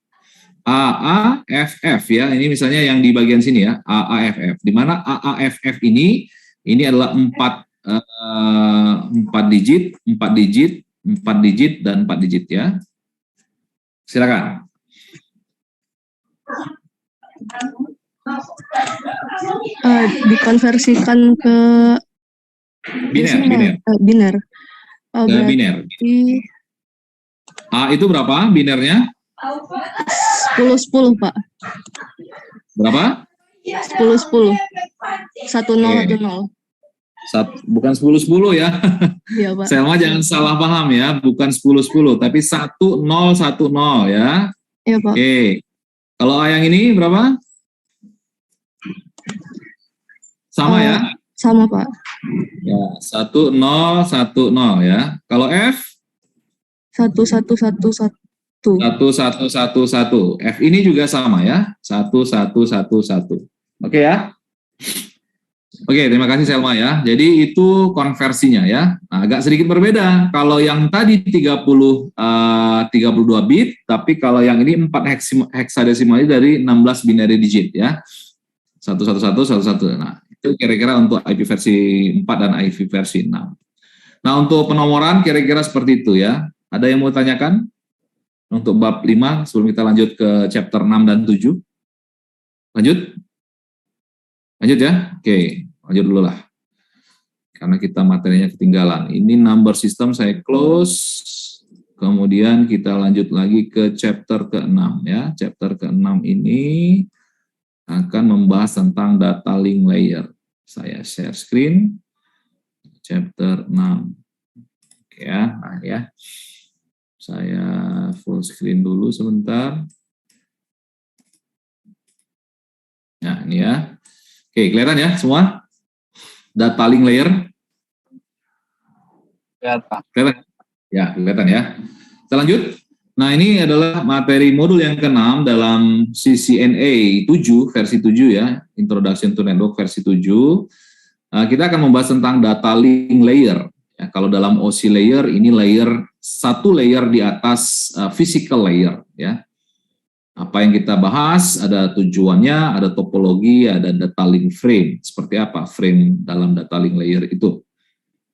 AAFF ya, ini misalnya yang di bagian sini ya, AAFF. Di mana AAFF ini adalah 4 digit, 4 digit, 4 digit, dan 4 digit ya. Silakan. Dikonversikan ke biner. Biner. Ke biner. A itu berapa binernya? 10, Pak. Berapa? 10. 1010. Bukan 10 ya. Iya, Pak. Selma jangan salah paham ya, bukan 10 tapi 1010 ya. Iya, Pak. Oke. Kalau A yang ini berapa? Sama ya? Sama, Pak. Ya, 1010 ya. Kalau F? 1111. 1111. F ini juga sama ya, 1111. Oke ya? Oke, terima kasih Selma ya. Jadi itu konversinya ya. Nah, agak sedikit berbeda. Kalau yang tadi 32 bit, tapi kalau yang ini 4 heksadesimal dari 16 binary digit ya. 11111. Nah, itu kira-kira untuk IP versi 4 dan IP versi 6. Nah, untuk penomoran kira-kira seperti itu ya. Ada yang mau tanyakan? Untuk bab 5 sebelum kita lanjut ke chapter 6 dan 7. Lanjut? Lanjut ya? Oke, lanjut dulu lah. Karena kita materinya ketinggalan. Ini number system saya close. Kemudian kita lanjut lagi ke chapter ke-6 ya. Chapter ke-6 ini akan membahas tentang data link layer. Saya share screen. Chapter 6. Oke ya, nah ya. Saya full screen dulu sebentar. Nah, ini ya. Oke, kelihatan ya semua? Data link layer. Sehat, Pak. Kelihatan? Ya, kelihatan ya. Kita lanjut. Nah, ini adalah materi modul yang ke-6 dalam CCNA 7, versi 7 ya, Introduction to Network versi 7. Kita akan membahas tentang data link layer. Ya, kalau dalam OSI layer, ini satu layer di atas physical layer. Ya. Apa yang kita bahas, ada tujuannya, ada topologi, ada data link frame. Seperti apa frame dalam data link layer itu.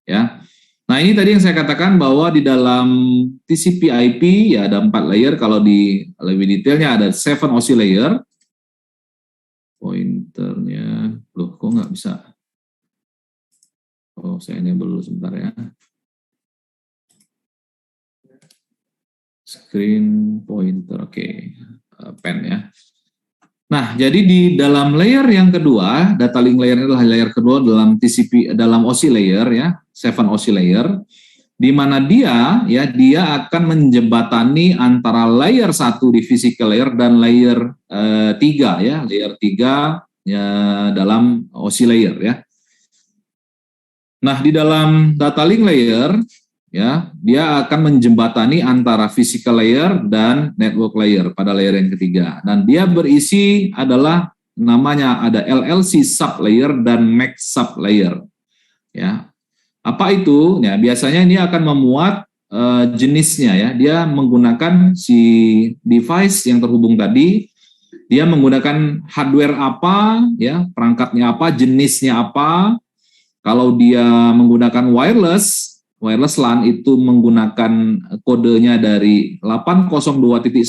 Ya. Nah, ini tadi yang saya katakan bahwa di dalam TCP/IP ya ada 4 layer. Kalau di lebih detailnya ada 7 OSI layer. Pointernya, loh kok nggak bisa? Oh, saya enable dulu sebentar ya. Screen pointer, oke. Pen ya. Nah, jadi di dalam layer yang kedua, data link layer adalah layer kedua dalam TCP, dalam OSI layer ya, 7 OSI layer, di mana dia akan menjembatani antara layer 1 di physical layer dan layer 3 ya, layer 3 ya dalam OSI layer ya. Nah, di dalam data link layer ya, dia akan menjembatani antara physical layer dan network layer pada layer yang ketiga. Dan dia berisi adalah namanya ada LLC sub layer dan MAC sub layer. Ya. Apa itu? Ya, biasanya ini akan memuat jenisnya ya. Dia menggunakan si device yang terhubung tadi, dia menggunakan hardware apa, ya, perangkatnya apa, jenisnya apa. Kalau dia menggunakan wireless LAN itu menggunakan kodenya dari 802.11.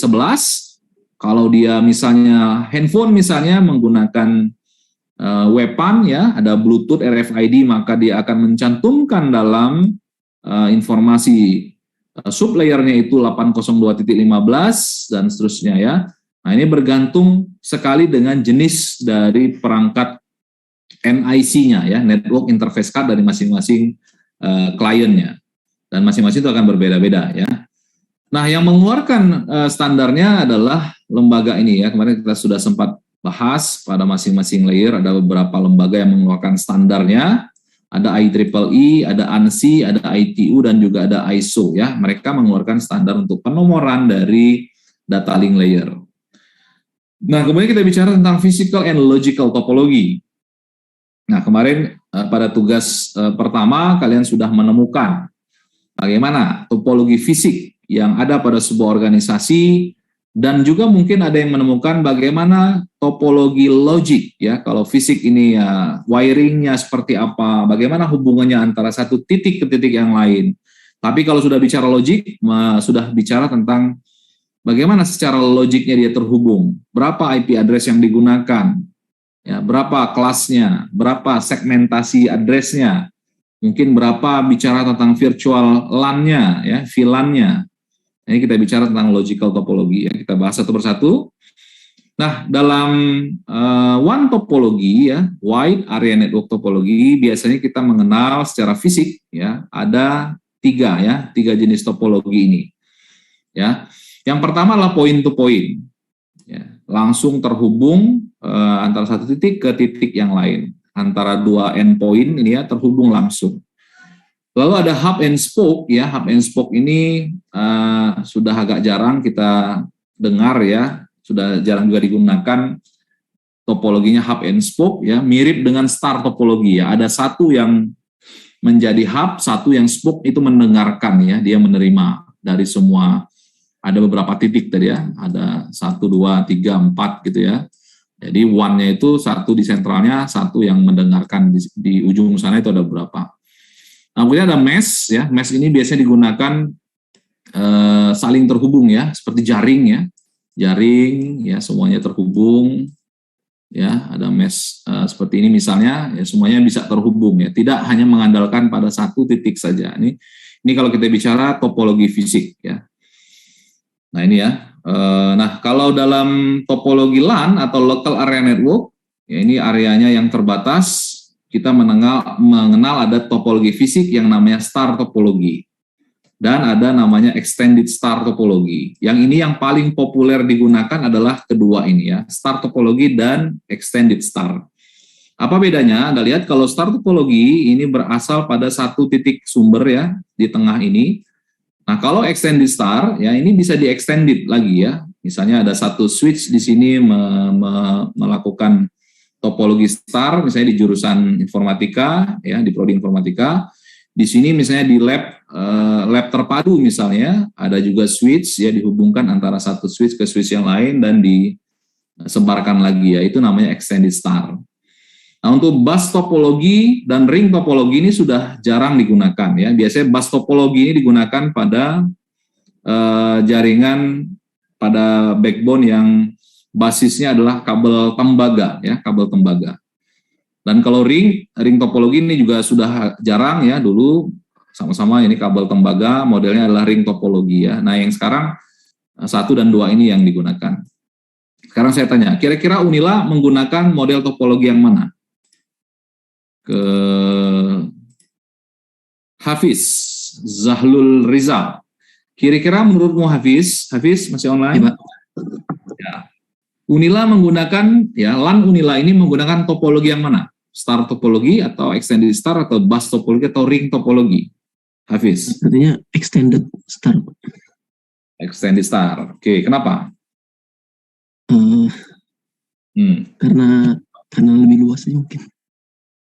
Kalau dia misalnya handphone misalnya menggunakan WPAN ya, ada Bluetooth RFID, maka dia akan mencantumkan dalam informasi sublayernya itu 802.15 dan seterusnya ya. Nah, ini bergantung sekali dengan jenis dari perangkat NIC-nya ya, Network Interface Card dari masing-masing kliennya, dan masing-masing itu akan berbeda-beda ya. Nah, yang mengeluarkan standarnya adalah lembaga ini ya. Kemarin kita sudah sempat bahas pada masing-masing layer ada beberapa lembaga yang mengeluarkan standarnya. Ada IEEE, ada ANSI, ada ITU, dan juga ada ISO ya. Mereka mengeluarkan standar untuk penomoran dari data link layer. Nah, kemudian kita bicara tentang physical and logical topology. Nah, kemarin pada tugas pertama kalian sudah menemukan bagaimana topologi fisik yang ada pada sebuah organisasi, dan juga mungkin ada yang menemukan bagaimana topologi logik ya. Kalau fisik ini ya wiringnya seperti apa, bagaimana hubungannya antara satu titik ke titik yang lain. Tapi kalau sudah bicara logik, sudah bicara tentang bagaimana secara logiknya dia terhubung, berapa IP address yang digunakan, ya, berapa kelasnya, berapa segmentasi addressnya, mungkin berapa bicara tentang virtual LAN-nya, ya, VLAN-nya. Ini kita bicara tentang logical topology, ya. Kita bahas satu persatu. Nah, dalam one topologi, ya, wide area network topology, biasanya kita mengenal secara fisik, ya, ada tiga jenis topologi ini, ya. Yang pertama adalah point to point, ya, langsung terhubung antara satu titik ke titik yang lain, antara dua endpoint ini ya terhubung langsung. Lalu ada hub and spoke ya, hub and spoke ini sudah agak jarang kita dengar ya, sudah jarang juga digunakan topologinya hub and spoke ya, mirip dengan star topologi ya. Ada satu yang menjadi hub, satu yang spoke itu mendengarkan ya, dia menerima dari semua, ada beberapa titik tadi ya, ada 1, 2, 3, 4 gitu ya. Jadi one-nya itu satu di sentralnya, satu yang mendengarkan di ujung sana itu ada berapa. Nah, kemudian ada mesh ya. Mesh ini biasanya digunakan saling terhubung ya, seperti jaring ya. Jaring ya, semuanya terhubung ya. Ada mesh seperti ini misalnya ya, semuanya bisa terhubung ya. Tidak hanya mengandalkan pada satu titik saja. Ini kalau kita bicara topologi fisik ya. Nah, ini ya. Nah, kalau dalam topologi LAN atau local area network, ya ini areanya yang terbatas, kita mengenal ada topologi fisik yang namanya star topologi. Dan ada namanya extended star topologi. Yang ini yang paling populer digunakan adalah kedua ini ya, star topologi dan extended star. Apa bedanya? Anda lihat kalau star topologi ini berasal pada satu titik sumber ya di tengah ini. Nah, kalau extended star ya ini bisa di-extended lagi ya. Misalnya ada satu switch di sini melakukan topologi star, misalnya di jurusan informatika ya, di prodi informatika. Di sini misalnya di lab terpadu misalnya ada juga switch ya, dihubungkan antara satu switch ke switch yang lain dan disebarkan lagi ya, itu namanya extended star. Nah, untuk bus topologi dan ring topologi ini sudah jarang digunakan ya. Biasanya bus topologi ini digunakan pada jaringan pada backbone yang basisnya adalah kabel tembaga ya, kabel tembaga. Dan kalau ring topologi ini juga sudah jarang ya, dulu sama-sama ini kabel tembaga, modelnya adalah ring topologi ya. Nah, yang sekarang 1 dan 2 ini yang digunakan. Sekarang saya tanya, kira-kira Unila menggunakan model topologi yang mana? Ke Hafiz Zahlul Rizal. Kira-kira menurutmu Hafiz masih online? Ya, Pak. Ya. Unila menggunakan ya, LAN Unila ini menggunakan topologi yang mana? Star topologi atau extended star atau bus topologi atau ring topologi? Hafiz. Artinya extended star. Extended star. Oke, kenapa? Karena lebih luas mungkin.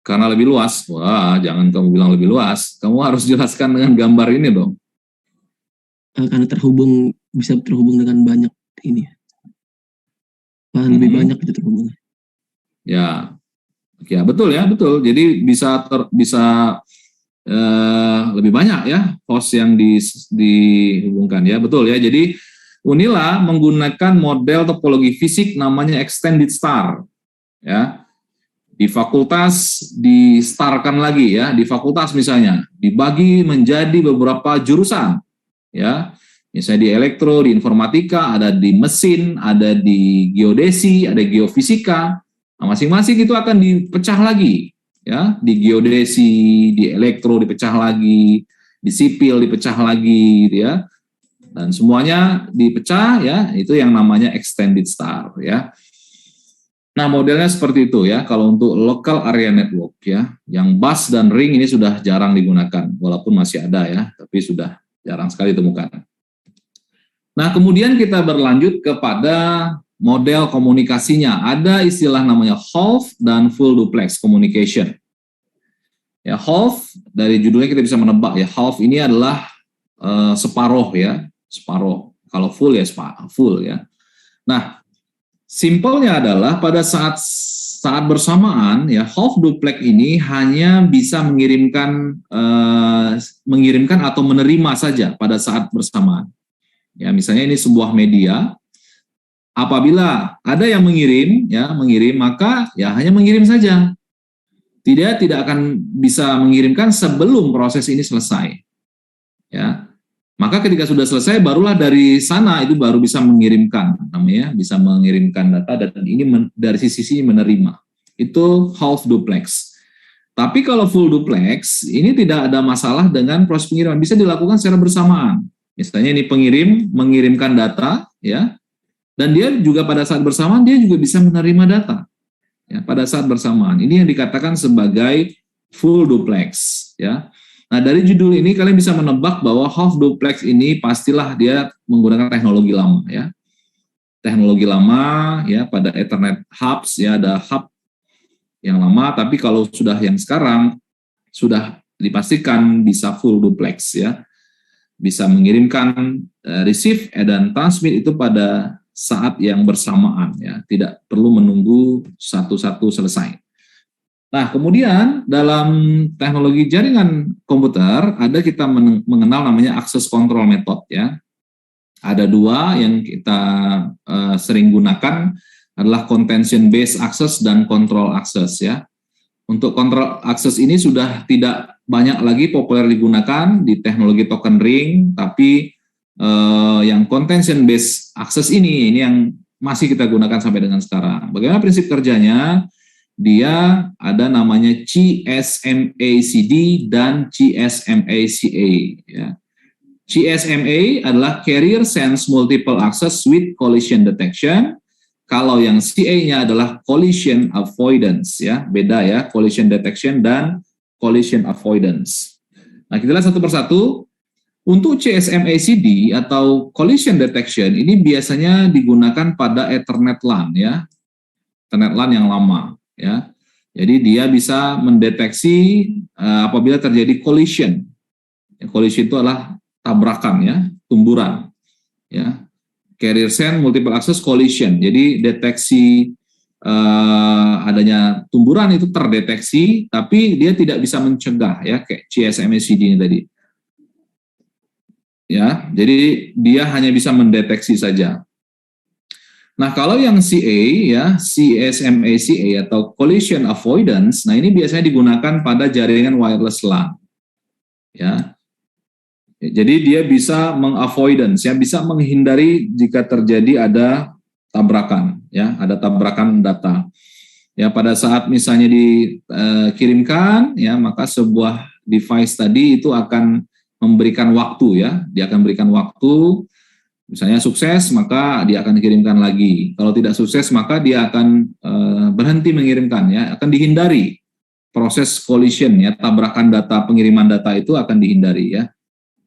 Karena lebih luas. Wah, jangan kamu bilang lebih luas. Kamu harus jelaskan dengan gambar ini dong. Karena bisa terhubung dengan banyak ini. Lebih banyak itu terhubungnya. Ya. Ya, betul ya, betul. Jadi bisa lebih banyak ya host yang dihubungkan ya, betul ya. Jadi Unila menggunakan model topologi fisik namanya extended star ya. Di fakultas di-starkan lagi ya, di fakultas misalnya dibagi menjadi beberapa jurusan ya. Misalnya di elektro, di informatika, ada di mesin, ada di geodesi, ada geofisika. Nah, masing-masing itu akan dipecah lagi ya, di geodesi, di elektro dipecah lagi, di sipil dipecah lagi gitu ya. Dan semuanya dipecah ya, itu yang namanya extended star ya. Nah, modelnya seperti itu ya. Kalau untuk local area network ya, yang bus dan ring ini sudah jarang digunakan, walaupun masih ada ya, tapi sudah jarang sekali ditemukan. Nah, kemudian kita berlanjut kepada model komunikasinya. Ada istilah namanya half dan full duplex communication. Ya, half dari judulnya kita bisa menebak ya, half ini adalah separuh ya, separuh. Kalau full ya full ya. Nah, simpelnya adalah pada saat bersamaan ya, half duplex ini hanya bisa mengirimkan atau menerima saja pada saat bersamaan. Ya, misalnya ini sebuah media, apabila ada yang mengirim, maka ya hanya mengirim saja. Tidak akan bisa mengirimkan sebelum proses ini selesai. Ya. Maka ketika sudah selesai, barulah dari sana itu baru bisa mengirimkan, namanya bisa mengirimkan data, dan ini dari sisi menerima. Itu half duplex. Tapi kalau full duplex, ini tidak ada masalah dengan proses pengiriman, bisa dilakukan secara bersamaan. Misalnya ini pengirim mengirimkan data, ya, dan dia juga pada saat bersamaan dia juga bisa menerima data, ya, pada saat bersamaan. Ini yang dikatakan sebagai full duplex, ya. Nah, dari judul ini kalian bisa menebak bahwa half duplex ini pastilah dia menggunakan teknologi lama, ya. Teknologi lama, ya, pada Ethernet hubs, ya, ada hub yang lama, tapi kalau sudah yang sekarang sudah dipastikan bisa full duplex, ya. Bisa mengirimkan receive dan transmit itu pada saat yang bersamaan, ya, tidak perlu menunggu satu-satu selesai. Nah, kemudian dalam teknologi jaringan komputer ada kita mengenal namanya access control method, ya. Ada dua yang kita sering gunakan adalah contention based access dan control access, ya. Untuk control access ini sudah tidak banyak lagi populer digunakan di teknologi token ring, tapi yang contention based access ini yang masih kita gunakan sampai dengan sekarang. Bagaimana prinsip kerjanya? Dia ada namanya GSMA-CD dan GSMA-CA. Ya. GSMA adalah Carrier Sense Multiple Access with Collision Detection. Kalau yang CA-nya adalah collision avoidance, ya, beda ya, collision detection dan collision avoidance. Nah, kita lihat satu persatu. Untuk CSMACD atau collision detection ini biasanya digunakan pada Ethernet LAN, ya, Ethernet LAN yang lama, ya. Jadi dia bisa mendeteksi apabila terjadi collision. Collision itu adalah tabrakan, ya, tumburan, ya. Carrier send multiple access collision. Jadi deteksi adanya tumburan itu terdeteksi, tapi dia tidak bisa mencegah, ya, kayak CSMACD ini tadi. Ya, jadi dia hanya bisa mendeteksi saja. Nah, kalau yang CA, ya, CSMA-CA atau collision avoidance, nah ini biasanya digunakan pada jaringan wireless LAN. Ya. Jadi dia bisa mengavoidance, ya, bisa menghindari jika terjadi ada tabrakan, ya, ada tabrakan data. Ya, pada saat misalnya dikirimkan, ya, maka sebuah device tadi itu akan memberikan waktu, ya, dia akan berikan waktu, misalnya sukses maka dia akan kirimkan lagi, kalau tidak sukses maka dia akan berhenti mengirimkan, ya, akan dihindari proses collision, ya, tabrakan data, pengiriman data itu akan dihindari, ya.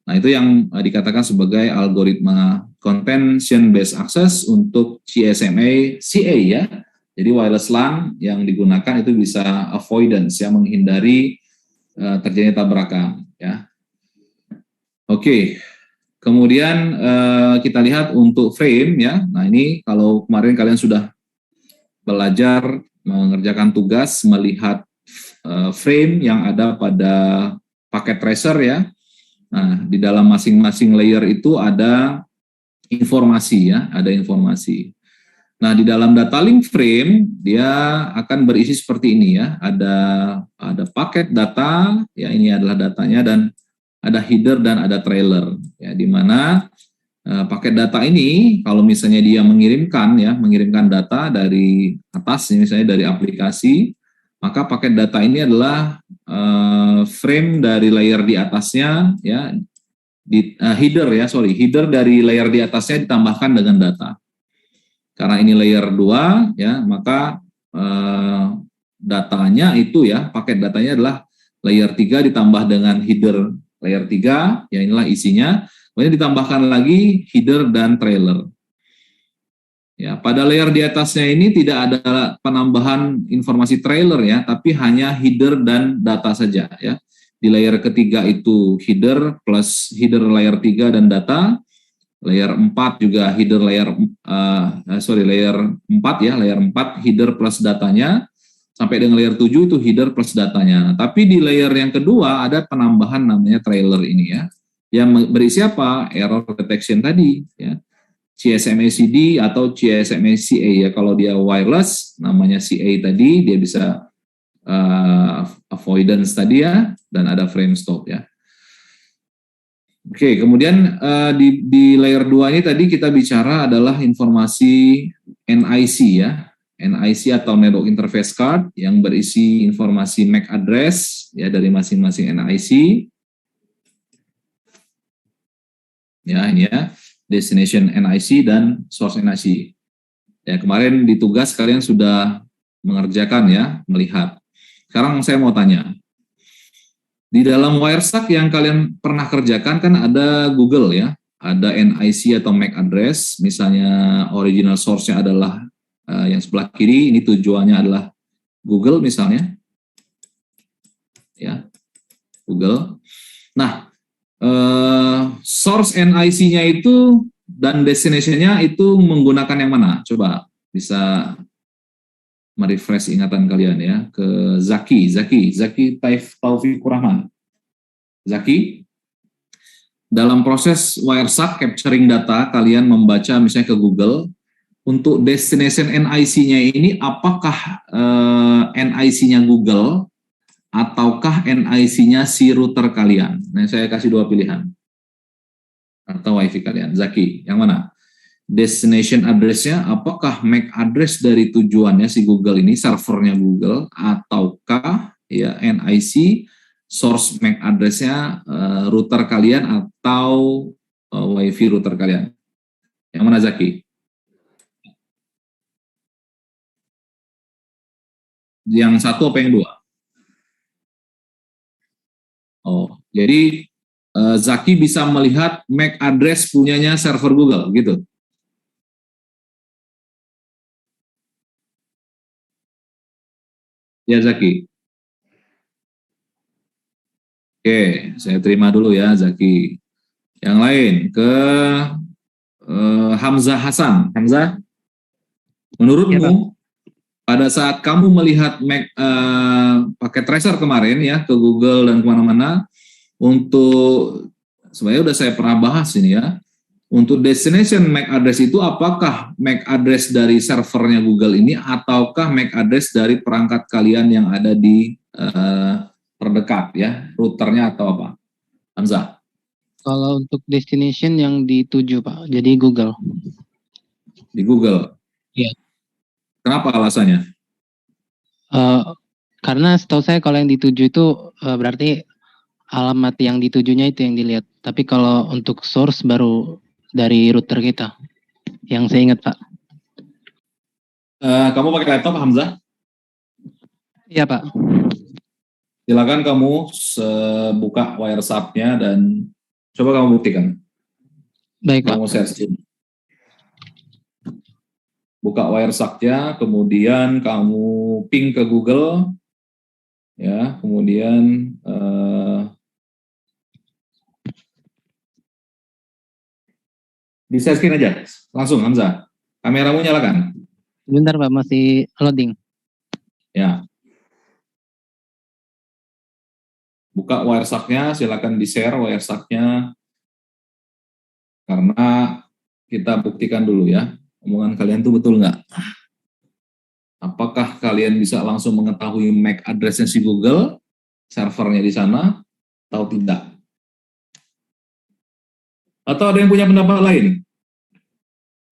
Nah, itu yang dikatakan sebagai algoritma contention based access untuk GSMA CA, ya. Jadi wireless LAN yang digunakan itu bisa avoidance, ya, menghindari terjadinya tabrakan, ya. Oke, kemudian kita lihat untuk frame, ya. Nah, ini kalau kemarin kalian sudah belajar mengerjakan tugas melihat frame yang ada pada paket tracer, ya. Nah, di dalam masing-masing layer itu ada informasi, ya, ada informasi. Nah, di dalam data link frame dia akan berisi seperti ini, ya. Ada paket data, ya, ini adalah datanya, dan ada header dan ada trailer, ya, di mana paket data ini kalau misalnya dia mengirimkan, ya, mengirimkan data dari atas, misalnya dari aplikasi, maka paket data ini adalah frame dari layer di atasnya, ya, header dari layer di atasnya ditambahkan dengan data. Karena ini layer 2, ya, maka datanya itu, ya, paket datanya adalah layer 3 ditambah dengan header layer 3, ya, inilah isinya. Kemudian ditambahkan lagi header dan trailer. Ya, pada layer di atasnya ini tidak ada penambahan informasi trailer, ya, tapi hanya header dan data saja, ya. Di layer ketiga itu header plus header layer 3 dan data. Layer 4 juga header layer 4, ya, layer 4 header plus datanya. Sampai dengan layer 7 itu header plus datanya. Tapi di layer yang kedua ada penambahan namanya trailer ini, ya. Yang berisi apa? Error detection tadi, ya. CSMACD atau CSMACA, ya. Kalau dia wireless namanya CA tadi, dia bisa avoidance tadi, ya, dan ada frame stop, ya. Oke, kemudian di layer 2 ini tadi kita bicara adalah informasi NIC, ya. NIC atau Network Interface Card yang berisi informasi MAC address, ya, dari masing-masing NIC. Ya, ini, ya, destination NIC dan source NIC. Ya, kemarin di tugas kalian sudah mengerjakan, ya, melihat. Sekarang saya mau tanya. Di dalam WireSAC yang kalian pernah kerjakan kan ada Google, ya. Ada NIC atau MAC address, misalnya original source-nya adalah yang sebelah kiri, ini tujuannya adalah Google misalnya, ya, Google. Nah, source NIC-nya itu dan destination-nya itu menggunakan yang mana? Coba bisa merefresh ingatan kalian, ya, ke Zaki Taufikur Rahman. Zaki, dalam proses WireSAC capturing data, kalian membaca misalnya ke Google. Untuk destination NIC-nya ini, apakah NIC-nya Google ataukah NIC-nya si router kalian? Nah, saya kasih dua pilihan. Atau WiFi kalian. Zaki, yang mana? Destination address-nya, apakah MAC address dari tujuannya si Google ini, servernya Google, ataukah, ya, NIC source MAC address-nya router kalian atau WiFi router kalian? Yang mana, Zaki? Yang satu apa yang dua? Oh, jadi Zaki bisa melihat MAC address punyanya server Google, gitu. Ya, Zaki. Oke, saya terima dulu ya, Zaki. Yang lain ke Hamzah Hasan. Hamzah, menurutmu pada saat kamu melihat Mac pakai tracer kemarin ya ke Google dan kemana-mana, untuk sebenarnya udah saya pernah bahas ini ya, untuk destination MAC address itu apakah MAC address dari servernya Google ini ataukah MAC address dari perangkat kalian yang ada di terdekat ya, routernya atau apa? Hamzah. Kalau untuk destination yang dituju Pak, jadi Google. Di Google? Iya. Kenapa alasannya? Karena setahu saya kalau yang dituju itu berarti alamat yang ditujunya itu yang dilihat. Tapi kalau untuk source baru dari router kita. Yang saya ingat Pak. Kamu pakai laptop Hamzah? Iya Pak. Silakan kamu buka Wireshark-nya dan coba kamu buktikan. Baik Pak. Kamu searching. Buka Wireshark-nya, kemudian kamu ping ke Google, ya, kemudian di share screen aja, langsung Hamzah. Kameramu nyalakan. Sebentar Pak, masih loading. Ya. Buka Wireshark-nya, silakan di-share Wireshark-nya, karena kita buktikan dulu ya, omongan kalian tuh betul nggak? Apakah kalian bisa langsung mengetahui MAC address-nya si Google, servernya di sana, atau tidak? Atau ada yang punya pendapat lain?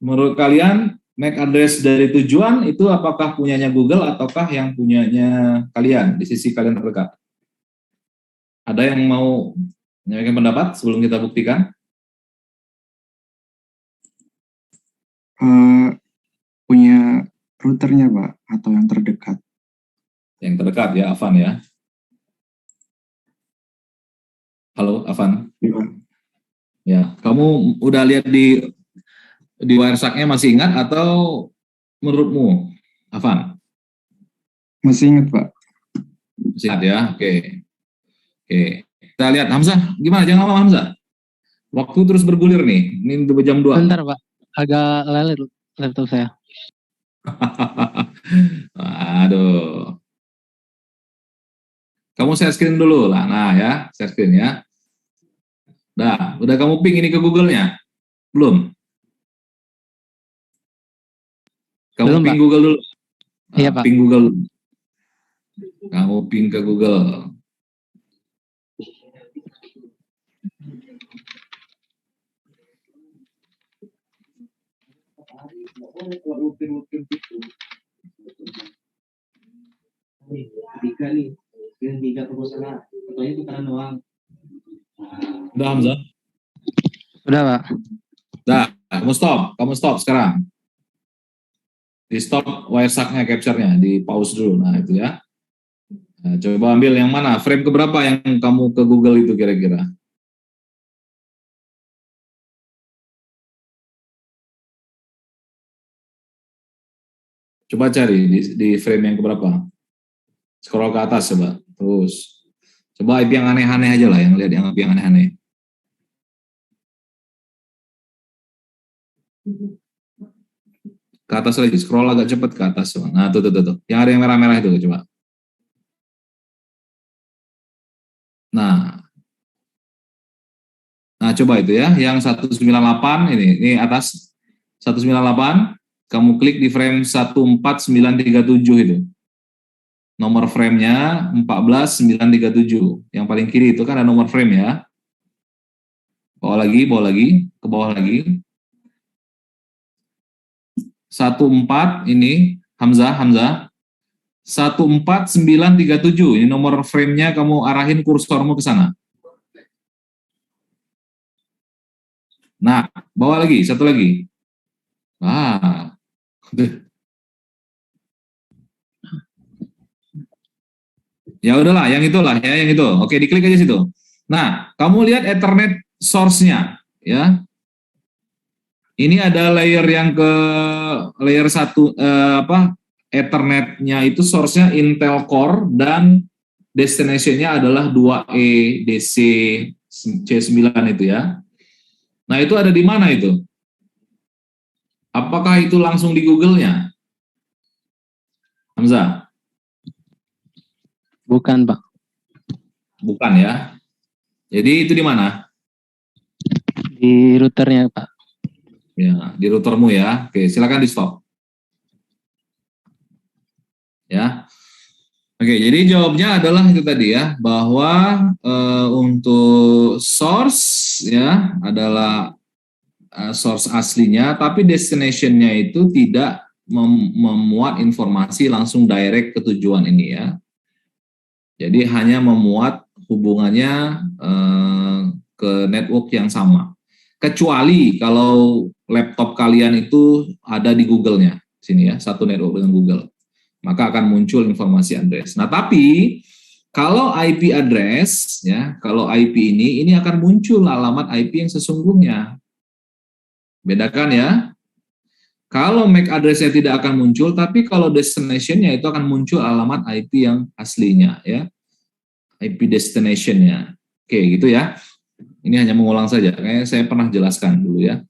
Menurut kalian, MAC address dari tujuan itu apakah punyanya Google ataukah yang punyanya kalian, di sisi kalian terdekat? Ada yang mau menyampaikan pendapat sebelum kita buktikan? Punya routernya Pak, atau yang terdekat? Yang terdekat ya, Afan ya. Halo, Afan. Ya, kamu udah lihat di Wireshark-nya, masih ingat atau menurutmu, Afan? Masih ingat Pak. Masih ingat ya, oke. Oke, kita lihat Hamzah, gimana? Jangan lama Hamzah. Waktu terus bergulir nih, ini udah jam 2. Bentar Pak, agak lelet laptop saya. Aduh. Kamu share screen dulu lah, nah ya, share screen ya. Udah kamu ping ini ke Google-nya? Belum? Kamu Belum, ping Pak. Google dulu. Iya, Pak. Ping Google. Kamu ping ke Google. Udah Hamzah? Udah Pak. Udah, kamu stop sekarang. Di stop Wireshark-nya, capture-nya, di pause dulu. Nah itu ya. Nah, coba ambil yang mana? Frame keberapa yang kamu ke Google itu kira-kira? Coba cari di frame yang keberapa. Scroll ke atas coba. Terus. Coba IP yang aneh-aneh aja lah, yang lihat yang IP yang aneh-aneh. Ke atas lagi, scroll agak cepat ke atas. Nah, tuh. Yang ada yang merah-merah itu, coba. Nah, coba itu ya, yang 198 ini atas 198, kamu klik di frame 14937 itu. Nomor frame-nya 14937. Yang paling kiri itu kan ada nomor frame ya. Bawah lagi, ke bawah lagi. 14 ini Hamzah 14937, ini nomor frame-nya, kamu arahin kursormu ke sana. Nah, bawah lagi, satu lagi. Ya udahlah, yang itulah ya, yang itu. Oke, diklik aja situ. Nah, kamu lihat Ethernet source-nya ya. Ini ada layer yang ke layer 1 Ethernet-nya itu source-nya Intel Core dan destination-nya adalah 2E DC C9 itu ya. Nah, itu ada di mana itu? Apakah itu langsung di Google-nya? Hamzah? Bukan, Pak. Bukan ya. Jadi itu di mana? Di routernya, Pak. Ya, di routermu ya. Oke, silakan di stop. Ya. Oke, jadi jawabnya adalah itu tadi ya, bahwa untuk source ya adalah source aslinya, tapi destination-nya itu tidak memuat informasi langsung direct ke tujuan ini ya. Jadi hanya memuat hubungannya ke network yang sama. Kecuali kalau laptop kalian itu ada di Google-nya, sini ya, satu network dengan Google, maka akan muncul informasi address. Nah, tapi kalau IP address, ya, kalau IP ini akan muncul alamat IP yang sesungguhnya. Bedakan ya. Kalau MAC address-nya tidak akan muncul, tapi kalau destination-nya itu akan muncul alamat IP yang aslinya, ya. IP destination-nya. Oke, gitu ya. Ini hanya mengulang saja, kayaknya saya pernah jelaskan dulu ya.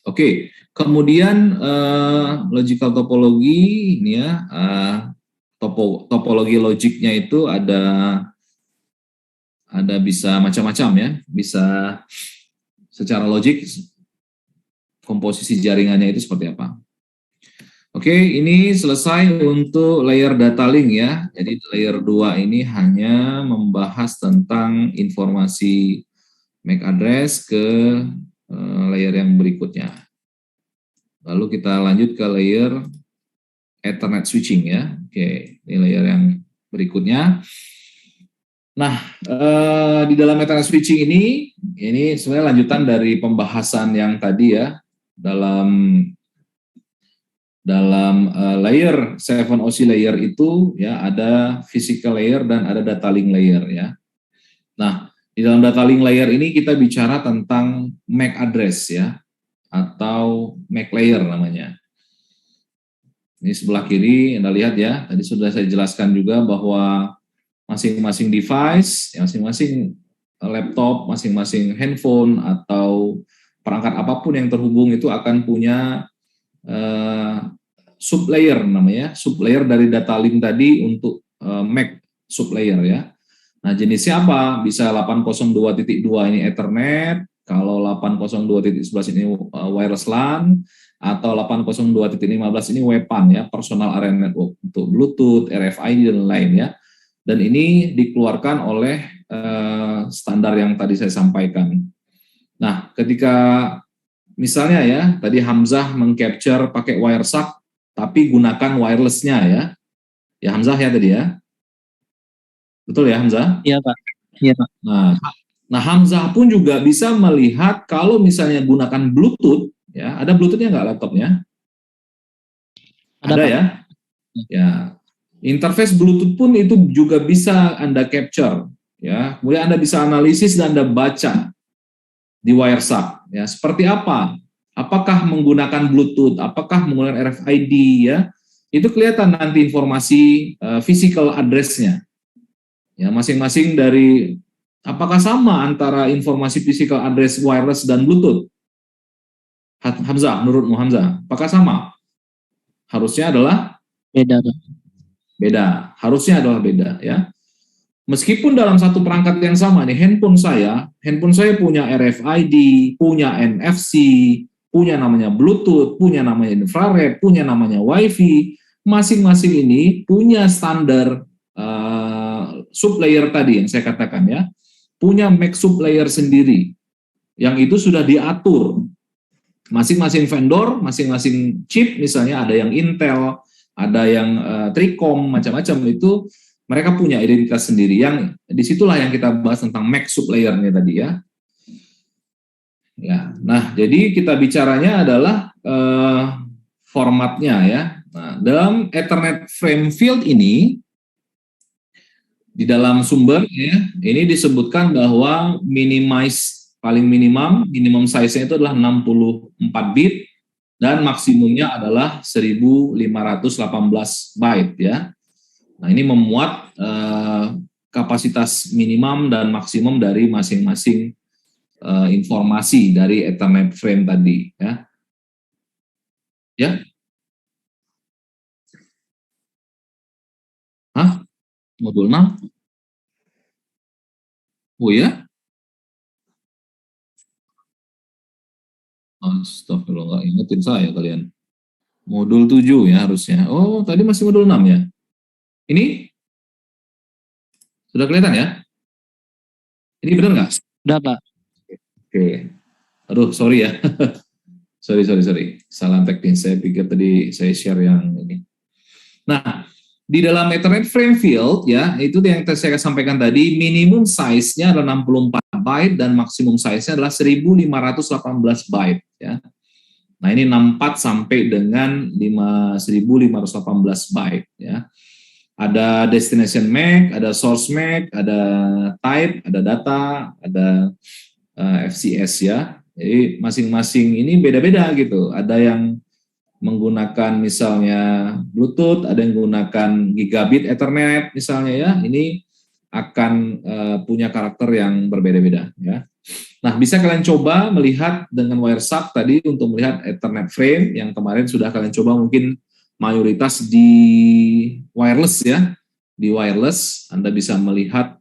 Oke, kemudian logical topologi ini ya, topologi logiknya itu ada bisa macam-macam ya, bisa secara logik komposisi jaringannya itu seperti apa. Oke, ini selesai untuk layer data link ya. Jadi layer 2 ini hanya membahas tentang informasi MAC address ke layer yang berikutnya. Lalu kita lanjut ke layer Ethernet switching ya. Oke, ini layer yang berikutnya. Nah, di dalam Ethernet switching ini sebenarnya lanjutan dari pembahasan yang tadi ya, dalam layer 7OC layer itu ya ada physical layer dan ada data link layer ya. Nah, di dalam data link layer ini kita bicara tentang MAC address ya, atau MAC layer namanya. Ini sebelah kiri Anda lihat ya, tadi sudah saya jelaskan juga bahwa masing-masing device, masing-masing laptop, masing-masing handphone atau perangkat apapun yang terhubung itu akan punya sublayer namanya, sublayer dari data link tadi untuk MAC sublayer ya. Nah, jenisnya apa? Bisa 802.2 ini Ethernet, kalau 802.11 ini wireless LAN, atau 802.15 ini WPAN ya, personal area network untuk Bluetooth, RFID dan lain ya. Dan ini dikeluarkan oleh standar yang tadi saya sampaikan. Nah, ketika misalnya ya, tadi Hamzah mengcapture pakai Wireshark, tapi gunakan wireless-nya ya. Ya Hamzah ya tadi ya. Betul ya Hamzah? Iya Pak. Iya Pak. Nah Hamzah pun juga bisa melihat kalau misalnya gunakan Bluetooth, ya ada Bluetooth-nya nggak laptopnya? Ada ya? Ya. Interface Bluetooth pun itu juga bisa Anda capture, ya. Kemudian Anda bisa analisis dan Anda baca di Wireshark, ya. Seperti apa? Apakah menggunakan Bluetooth? Apakah menggunakan RFID, ya? Itu kelihatan nanti informasi physical address-nya. Ya, masing-masing dari apakah sama antara informasi physical address wireless dan Bluetooth? Hamzah, menurutmu Hamzah, apakah sama? Harusnya adalah beda, Pak. Beda, harusnya adalah beda ya. Meskipun dalam satu perangkat yang sama nih, handphone saya punya RFID, punya NFC, punya namanya Bluetooth, punya namanya infrared, punya namanya Wi-Fi. Masing-masing ini punya standar sublayer tadi yang saya katakan ya, punya MAC sublayer sendiri yang itu sudah diatur. Masing-masing vendor, masing-masing chip, misalnya ada yang Intel, ada yang Tricom, macam-macam itu mereka punya identitas sendiri. Yang disitulah yang kita bahas tentang MAC sublayernya tadi ya. Ya, nah jadi kita bicaranya adalah formatnya ya. Nah, dalam Ethernet frame field ini Di dalam sumber ya, ini disebutkan bahwa paling minimum size-nya itu adalah 64 bit dan maksimumnya adalah 1518 byte ya. Nah, ini memuat kapasitas minimum dan maksimum dari masing-masing informasi dari Ethernet frame tadi ya. Ya. Hah? Modul 6? Oh ya? Astagfirullah, ingetin saya kalian. Modul 7 ya harusnya. Oh, tadi masih modul 6 ya? Ini? Sudah kelihatan ya? Ini benar nggak? Udah, Pak. Oke. Aduh, sorry ya. sorry. Salah teknis, saya pikir tadi saya share yang ini. Nah, di dalam Ethernet frame field ya, itu yang saya sampaikan tadi, minimum size-nya adalah 64 byte dan maksimum size-nya adalah 1518 byte ya. Nah, ini 64 sampai dengan 1518 byte ya. Ada destination MAC, ada source MAC, ada type, ada data, ada FCS ya. Jadi masing-masing ini beda-beda gitu. Ada yang menggunakan misalnya Bluetooth, ada yang menggunakan gigabit Ethernet misalnya ya. Ini akan punya karakter yang berbeda-beda ya. Nah, bisa kalian coba melihat dengan Wireshark tadi untuk melihat Ethernet frame yang kemarin sudah kalian coba mungkin mayoritas di wireless ya. Di wireless Anda bisa melihat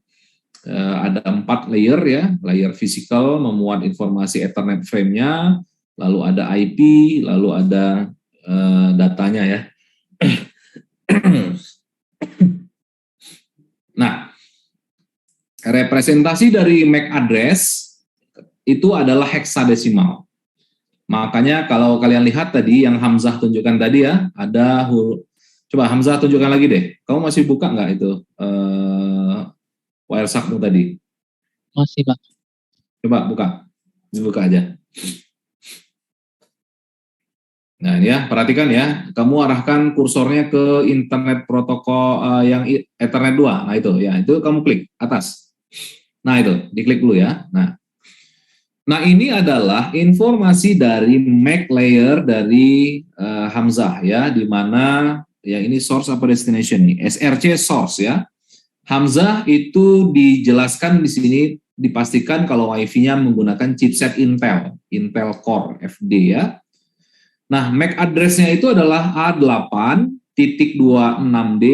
ada 4 layer ya, layer physical memuat informasi Ethernet frame-nya, lalu ada IP, lalu ada datanya ya. Nah, representasi dari MAC address itu adalah heksadesimal. Makanya kalau kalian lihat tadi yang Hamzah tunjukkan tadi ya, ada coba Hamzah tunjukkan lagi deh. Kamu masih buka nggak itu Wireshark-mu tadi? Masih, Pak. Coba buka. Dibuka aja. Nah, ini ya, perhatikan ya. Kamu arahkan kursornya ke internet protokol yang Ethernet 2. Nah, itu ya, itu kamu klik atas. Nah, itu, diklik dulu ya. Nah, ini adalah informasi dari MAC layer dari Hamzah ya, di mana ya ini source apa destination nih, SRC source ya. Hamzah itu dijelaskan di sini, dipastikan kalau WiFi-nya menggunakan chipset Intel Core FD ya. Nah, MAC address-nya itu adalah A8.26D,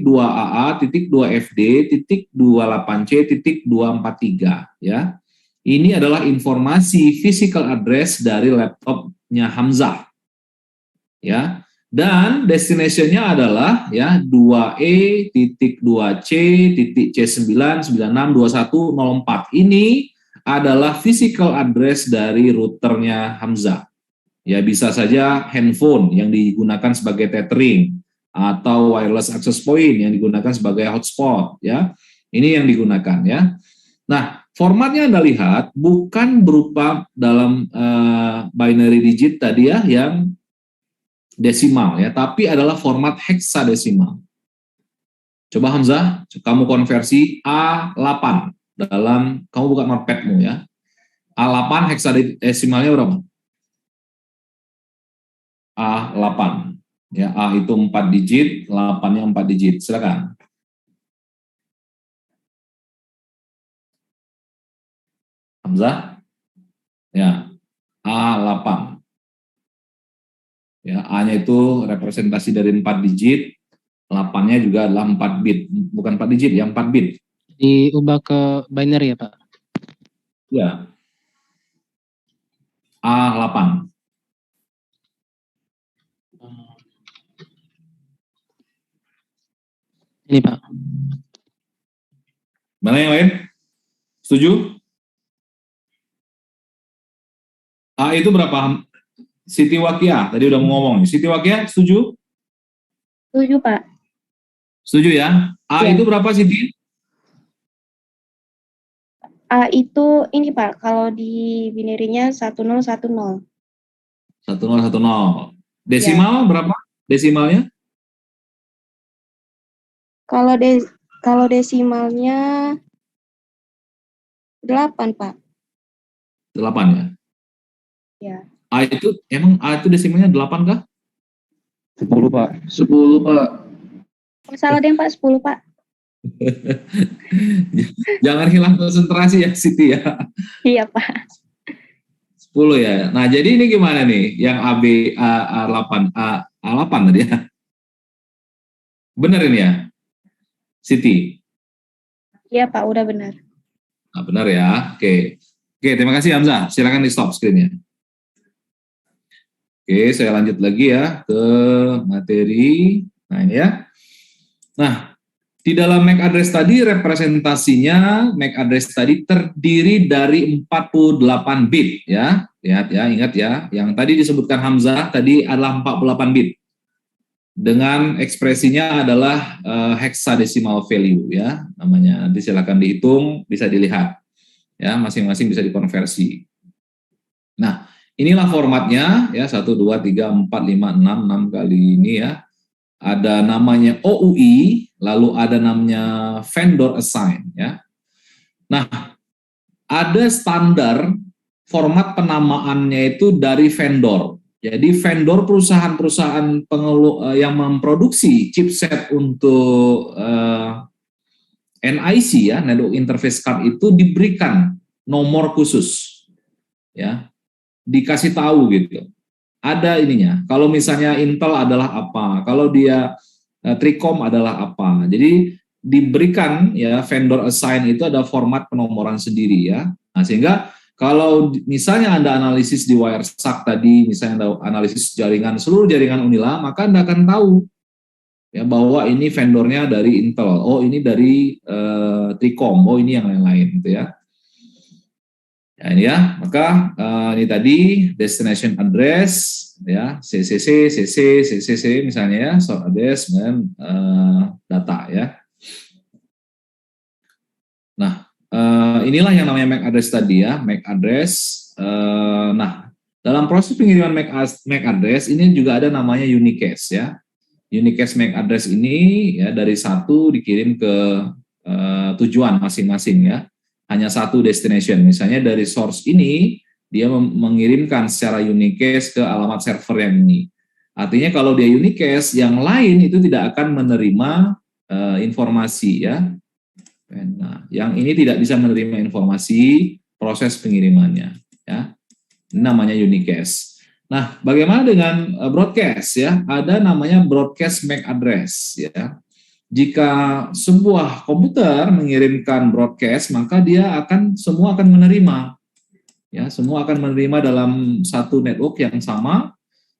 .2AA, .2FD, .28C, .243 ya. Ini adalah informasi physical address dari laptopnya Hamzah. Ya. Dan destination-nya adalah ya 2E, .2C, .C9962104. Ini adalah physical address dari routernya Hamzah. Ya, bisa saja handphone yang digunakan sebagai tethering atau wireless access point yang digunakan sebagai hotspot ya. Ini yang digunakan ya. Nah, formatnya Anda lihat bukan berupa dalam binary digit tadi ya yang desimal ya, tapi adalah format heksadesimal. Coba Hamzah, kamu konversi A8 dalam, kamu buka notepad-mu ya. A8 heksadesimalnya berapa? A8. Ya, A itu 4 digit, 8-nya 4 digit. Silakan. Hamzah? Ya, A8. Ya, A-nya itu representasi dari 4 digit, 8-nya juga adalah 4 bit. Bukan 4 digit, ya 4 bit. Diubah ke binary ya, Pak? Ya. A8. Ini, Pak. Mana yang lain? Setuju? A itu berapa? Siti Wakia, tadi udah mau ngomong. Siti Wakia, setuju? Setuju, Pak. Setuju ya? A Ya. itu berapa, Siti? A itu ini, Pak, kalau di binary-nya 1010. 1010. Desimal berapa? Desimalnya? Kalau Kalau desimalnya 8, Pak. 8 ya? Ya. A itu desimalnya 8 kah? 10 Pak. 10 Pak. Oh, salah deh, Pak. 10, Pak. Jangan hilang konsentrasi ya Siti ya. Iya, Pak. 10 ya. Nah, jadi ini gimana nih? Yang AB A8 tadi ya. Benar ini ya? Siti. Iya, Pak. Udah benar. Nah, benar ya. Oke. Oke, terima kasih Hamzah. Silakan di stop screen-nya. Oke, saya lanjut lagi ya ke materi. Nah, ini ya. Nah, di dalam MAC address tadi representasinya MAC address tadi terdiri dari 48 bit ya. Lihat ya, ingat ya. Yang tadi disebutkan Hamzah tadi adalah 48 bit. Dengan ekspresinya adalah hexadecimal value ya. Namanya nanti silakan dihitung, bisa dilihat. Ya, masing-masing bisa dikonversi. Nah, inilah formatnya ya, 1 2 3 4 5 6 kali ini ya. Ada namanya OUI, lalu ada namanya vendor assign ya. Nah, ada standar format penamaannya itu dari vendor. Jadi vendor perusahaan-perusahaan yang memproduksi chipset untuk NIC ya, Network Interface Card itu diberikan nomor khusus ya. Dikasih tahu gitu. Ada ininya. Kalau misalnya Intel adalah apa, kalau dia Tricom adalah apa. Jadi diberikan ya vendor assign itu ada format penomoran sendiri ya. Nah, sehingga kalau misalnya Anda analisis di Wireshark tadi, misalnya Anda analisis jaringan seluruh jaringan Unila, maka Anda akan tahu ya bahwa ini vendornya dari Intel, oh ini dari Tricom, oh ini yang lain-lain gitu ya. Ya ini ya, maka ini tadi destination address ya, CCC misalnya ya, source address dan data ya. Nah, inilah yang namanya MAC address tadi ya, MAC address. Nah, dalam proses pengiriman MAC address ini juga ada namanya unicast ya. Unicast MAC address ini ya dari satu dikirim ke tujuan masing-masing ya. Hanya satu destination. Misalnya dari source ini dia mengirimkan secara unicast ke alamat server yang ini. Artinya kalau dia unicast, yang lain itu tidak akan menerima informasi ya. Nah, yang ini tidak bisa menerima informasi proses pengirimannya ya. Ini namanya unicast. Nah, bagaimana dengan broadcast ya? Ada namanya broadcast MAC address ya. Jika sebuah komputer mengirimkan broadcast, maka dia semua akan menerima. Ya, semua akan menerima dalam satu network yang sama,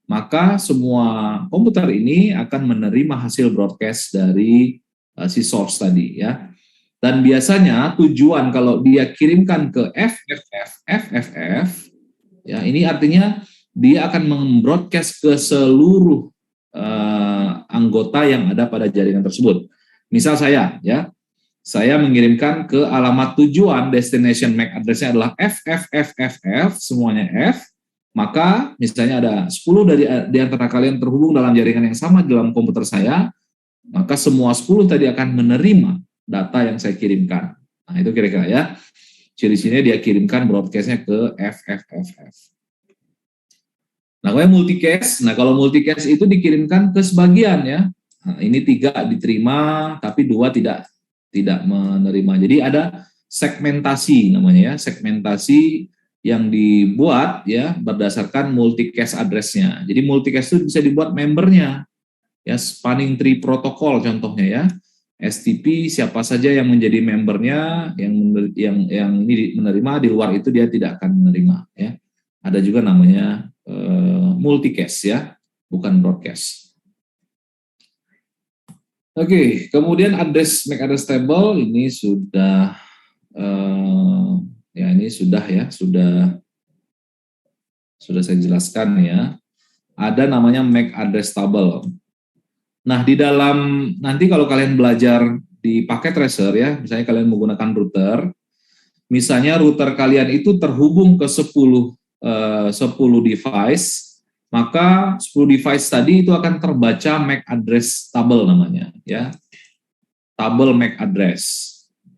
maka semua komputer ini akan menerima hasil broadcast dari si source tadi ya. Dan biasanya tujuan kalau dia kirimkan ke FFF ya, ini artinya dia akan membroadcast ke seluruh anggota yang ada pada jaringan tersebut. Misal saya mengirimkan ke alamat tujuan destination MAC address-nya adalah FFFFF, semuanya F, maka misalnya ada 10 di antara kalian terhubung dalam jaringan yang sama dalam komputer saya, maka semua 10 tadi akan menerima data yang saya kirimkan. Nah, itu kira-kira ya. Ciri-cirinya dia kirimkan broadcast-nya ke FFFF. Nah, kalau multicast, multicast itu dikirimkan ke sebagian ya. Nah, ini 3 diterima, tapi 2 tidak menerima. Jadi ada segmentasi namanya ya, segmentasi yang dibuat ya berdasarkan multicast address-nya. Jadi multicast itu bisa dibuat membernya ya, spanning tree protocol contohnya ya. STP siapa saja yang menjadi membernya, yang ini menerima, di luar itu dia tidak akan menerima ya. Ada juga namanya multicast ya, bukan broadcast. Oke, kemudian MAC address table ini sudah sudah saya jelaskan ya. Ada namanya MAC address table. Nah, di dalam nanti kalau kalian belajar di paket tracer ya, misalnya kalian menggunakan router, misalnya router kalian itu terhubung ke 10 device, maka 10 device tadi itu akan terbaca MAC address table namanya ya. tabel MAC address.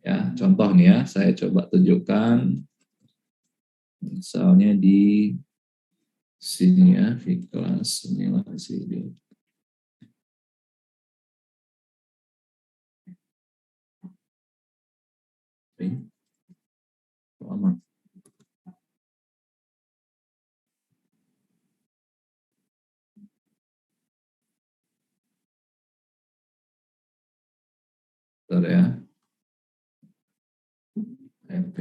Ya, contoh nih ya, saya coba tunjukkan. Misalnya di sini ya, di kelas inilah sini. Lama. Bentar ya. MP.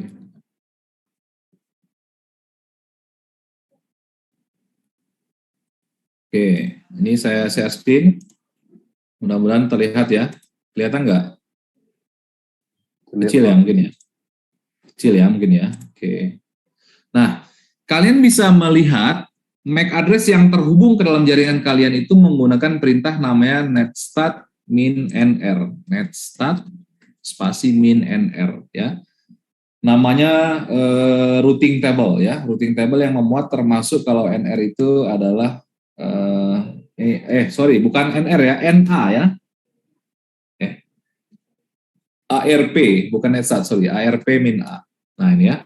Oke, ini saya share screen. Mudah-mudahan terlihat ya. Kelihatan nggak? Kecil ya mungkin ya. Kecil ya mungkin ya. Oke. Nah, kalian bisa melihat MAC address yang terhubung ke dalam jaringan kalian itu menggunakan perintah namanya netstat min nr. Netstat spasi min nr ya. Namanya routing table ya. Routing table yang memuat termasuk kalau nr itu adalah sorry, bukan NR ya, NA ya. ARP, bukan netstat, sorry, ARP min A. Nah ini ya.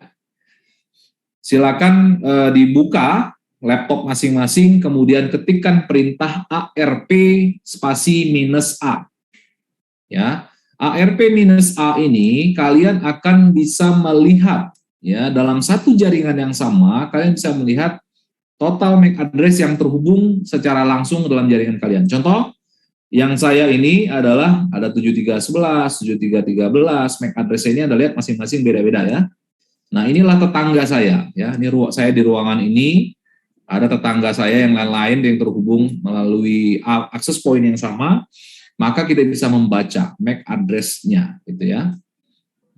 Silakan dibuka laptop masing-masing, kemudian ketikkan perintah ARP spasi minus A. Ya, ARP minus A ini kalian akan bisa melihat ya dalam satu jaringan yang sama, kalian bisa melihat total MAC address yang terhubung secara langsung dalam jaringan kalian. Contoh, yang saya ini adalah ada 7311, 7313, MAC address ini Anda lihat masing-masing beda-beda ya. Nah, inilah tetangga saya ya. Ini saya di ruangan ini, ada tetangga saya yang lain-lain yang terhubung melalui akses point yang sama, maka kita bisa membaca MAC address-nya gitu ya.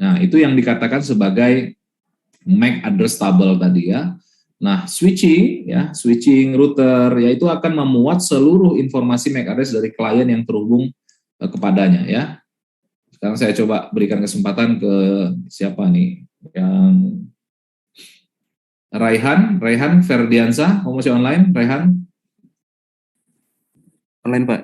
Nah, itu yang dikatakan sebagai MAC address table tadi ya. Nah, switching router yaitu akan memuat seluruh informasi MAC address dari klien yang terhubung kepadanya ya. Sekarang saya coba berikan kesempatan ke siapa nih? Yang Raihan Ferdiansa, kamu masih online, Raihan? Online, Pak.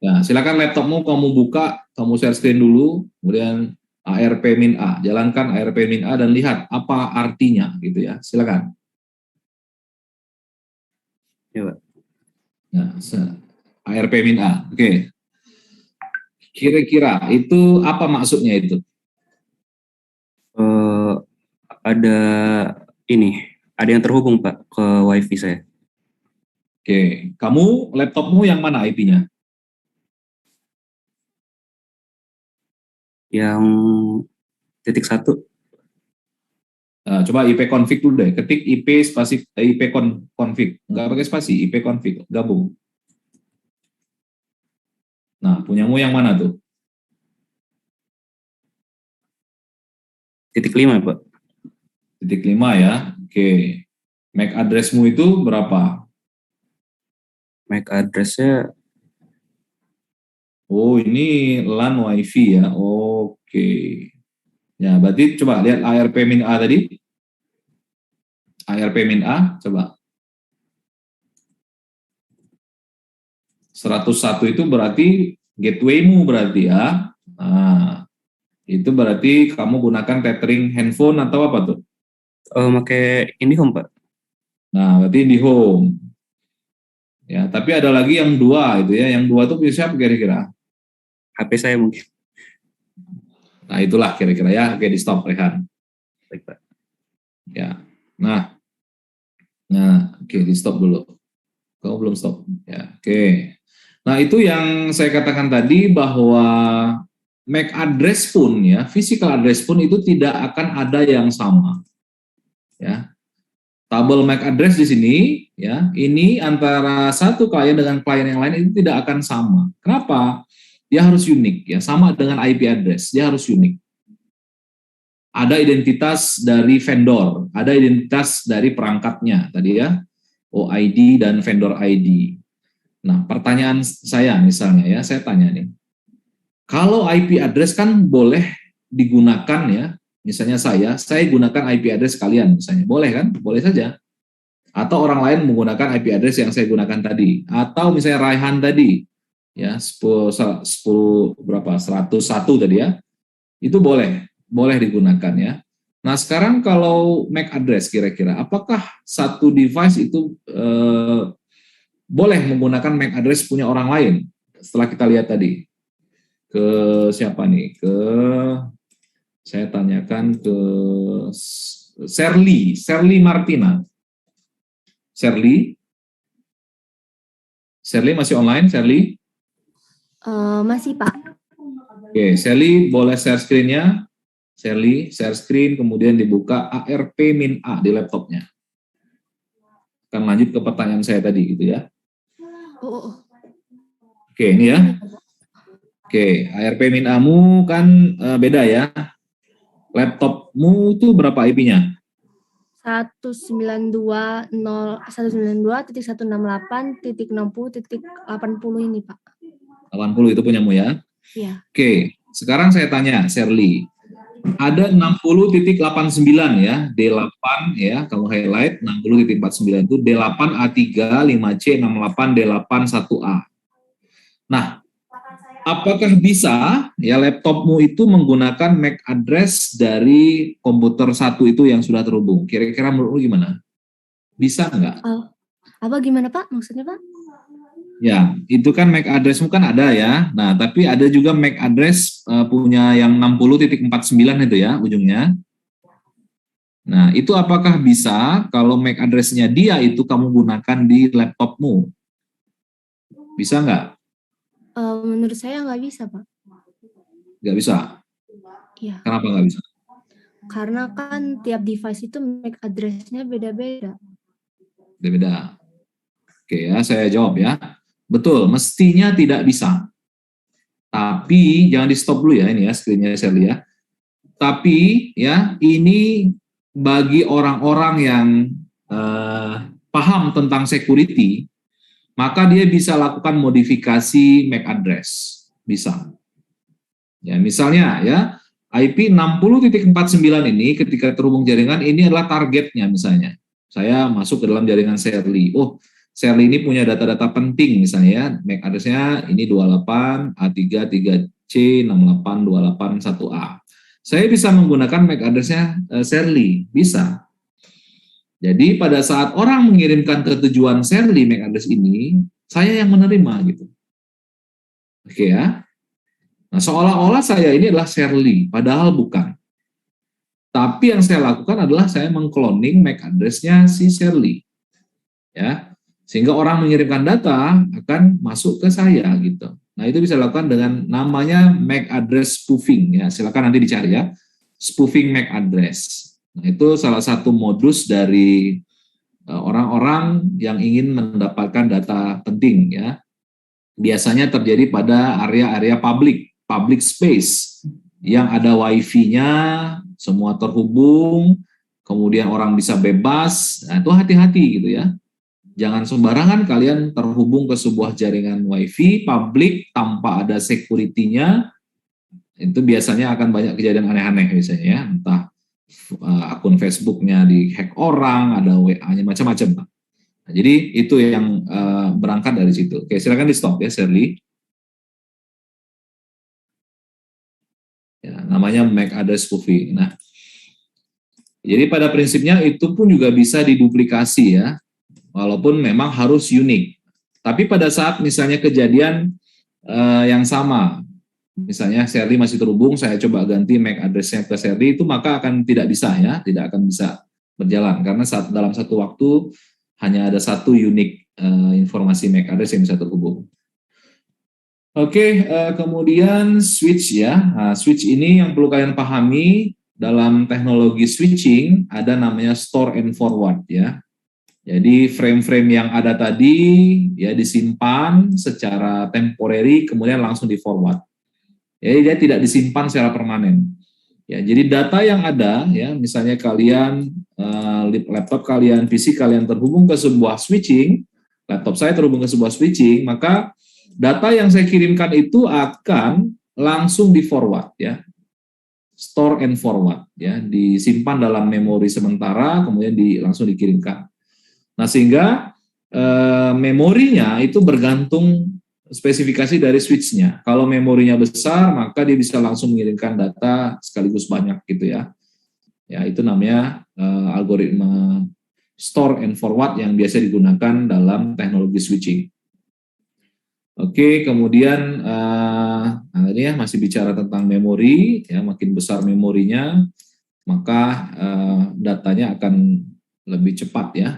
Ya, silakan laptopmu kamu buka, kamu share screen dulu, kemudian ARP min A, jalankan ARP min A dan lihat apa artinya gitu ya. Silakan. Ya, Pak. Nah, ARP min A, oke. Kira-kira itu apa maksudnya itu? Ada yang terhubung Pak ke WiFi saya. Oke, kamu laptopmu yang mana IP-nya? Yang .1. Nah, coba IP config dulu deh, ketik IP spasi IP config, nggak pakai spasi, IP config, gabung. Nah, punyamu yang mana tuh? .5 Pak. .5 ya, oke. MAC addressmu itu berapa? MAC address-nya, oh ini LAN WiFi ya, oke. Ya, berarti coba lihat ARP min A tadi. ARP min A, coba. 101 itu berarti gateway-mu berarti ya. Nah, itu berarti kamu gunakan tethering handphone atau apa tuh? pakai IndiHome Pak. Nah, berarti IndiHome. Ya, tapi ada lagi yang 2 itu ya. Yang 2 tuh punya siapa kira-kira? HP saya mungkin. Nah, itulah kira-kira ya. Oke, di stop Rehan. Baik Pak. Ya. Nah, oke, di stop dulu. Kamu belum stop. Ya, oke. Nah, itu yang saya katakan tadi bahwa MAC address pun ya, physical address pun itu tidak akan ada yang sama. Ya. Tabel MAC address di sini ya, ini antara satu klien dengan klien yang lain itu tidak akan sama. Kenapa? Dia harus unik ya, sama dengan IP address, dia harus unik. Ada identitas dari vendor, ada identitas dari perangkatnya tadi ya, OID dan vendor ID. Nah, pertanyaan saya misalnya ya, saya tanya nih, kalau IP address kan boleh digunakan ya, misalnya saya gunakan IP address kalian misalnya, boleh kan? Boleh saja. Atau orang lain menggunakan IP address yang saya gunakan tadi. Atau misalnya Raihan tadi ya 10 berapa 101 tadi ya, itu boleh digunakan ya. Nah sekarang kalau MAC address kira-kira apakah satu device itu boleh menggunakan MAC address punya orang lain? Setelah kita lihat tadi ke siapa nih, saya tanyakan ke Sherly Martina. Sherly masih online, Sherly? Masih Pak. Oke, Sherly boleh share screen-nya. Sherly, share screen, kemudian dibuka ARP-A di laptopnya. Akan lanjut ke pertanyaan saya tadi gitu ya. Oke, ini ya. Oke, ARP-A-mu kan beda ya. Laptopmu itu berapa IP-nya? 192.168.60.80 ini Pak. 80 itu punyamu ya? Iya. Oke, sekarang saya tanya, Sherly. Ada 60.89 ya, D8 ya, kamu highlight 60.49 itu D8 A3 5C 68 D8 1A. Nah, apakah bisa ya laptopmu itu menggunakan MAC address dari komputer satu itu yang sudah terhubung? Kira-kira menurutmu gimana? Bisa nggak? Apa gimana Pak? Maksudnya Pak? Ya, itu kan MAC addressmu kan ada ya. Nah, tapi ada juga MAC address punya yang 60.49 itu ya ujungnya. Nah, itu apakah bisa kalau MAC address-nya dia itu kamu gunakan di laptopmu? Bisa nggak? Menurut saya nggak bisa Pak. Nggak bisa? Iya. Kenapa nggak bisa? Karena kan tiap device itu MAC address-nya beda-beda. Beda-beda. Oke ya, saya jawab ya. Betul, mestinya tidak bisa. Tapi jangan di stop dulu ya ini ya screen-nya Sherly ya. Tapi ya ini bagi orang-orang yang paham tentang security, maka dia bisa lakukan modifikasi MAC address. Bisa. Ya, misalnya ya IP 60.49 ini ketika terhubung jaringan ini adalah targetnya misalnya. Saya masuk ke dalam jaringan Sherly. Oh, Sherly ini punya data-data penting misalnya ya, MAC address-nya ini 28 A3 3C 68 28 1A. Saya bisa menggunakan MAC address-nya Sherly, bisa. Jadi pada saat orang mengirimkan ke tujuan Sherly MAC address ini, saya yang menerima gitu. Oke ya. Nah, seolah-olah saya ini adalah Sherly, padahal bukan. Tapi yang saya lakukan adalah saya mengcloning MAC address-nya si Sherly. Ya. Sehingga orang mengirimkan data akan masuk ke saya gitu. Nah, itu bisa dilakukan dengan namanya MAC address spoofing ya. Silakan nanti dicari ya. Spoofing MAC address. Nah, itu salah satu modus dari orang-orang yang ingin mendapatkan data penting ya. Biasanya terjadi pada area-area public space yang ada wifi-nya, semua terhubung, kemudian orang bisa bebas. Nah, itu hati-hati gitu ya. Jangan sembarangan kalian terhubung ke sebuah jaringan wifi publik tanpa ada security-nya. Itu biasanya akan banyak kejadian aneh-aneh misalnya ya. Entah akun Facebook-nya dihack orang, ada WA-nya macam-macam. Nah, jadi itu yang berangkat dari situ. Oke, silakan di stop ya, Sherly. Ya, namanya MAC address spoofing. Nah, jadi pada prinsipnya itu pun juga bisa diduplikasi ya. Walaupun memang harus unik. Tapi pada saat misalnya kejadian yang sama, misalnya Sherly masih terhubung, saya coba ganti MAC address-nya ke Sherly, itu maka akan tidak bisa ya, tidak akan bisa berjalan. Karena dalam satu waktu hanya ada satu unik informasi MAC address yang bisa terhubung. Oke, kemudian switch ya. Nah, switch ini yang perlu kalian pahami dalam teknologi switching, ada namanya store and forward ya. Jadi frame-frame yang ada tadi ya disimpan secara temporary kemudian langsung di forward. Jadi dia tidak disimpan secara permanen. Ya, jadi data yang ada ya misalnya kalian laptop kalian, PC kalian terhubung ke sebuah switching, laptop saya terhubung ke sebuah switching, maka data yang saya kirimkan itu akan langsung di forward ya. Store and forward ya, disimpan dalam memori sementara kemudian langsung dikirimkan. Nah, sehingga memorinya itu bergantung spesifikasi dari switch-nya. Kalau memorinya besar, maka dia bisa langsung mengirimkan data sekaligus banyak gitu ya. Ya, itu namanya algoritma store and forward yang biasa digunakan dalam teknologi switching. Oke, kemudian ini ya masih bicara tentang memori, ya makin besar memorinya, maka datanya akan lebih cepat ya.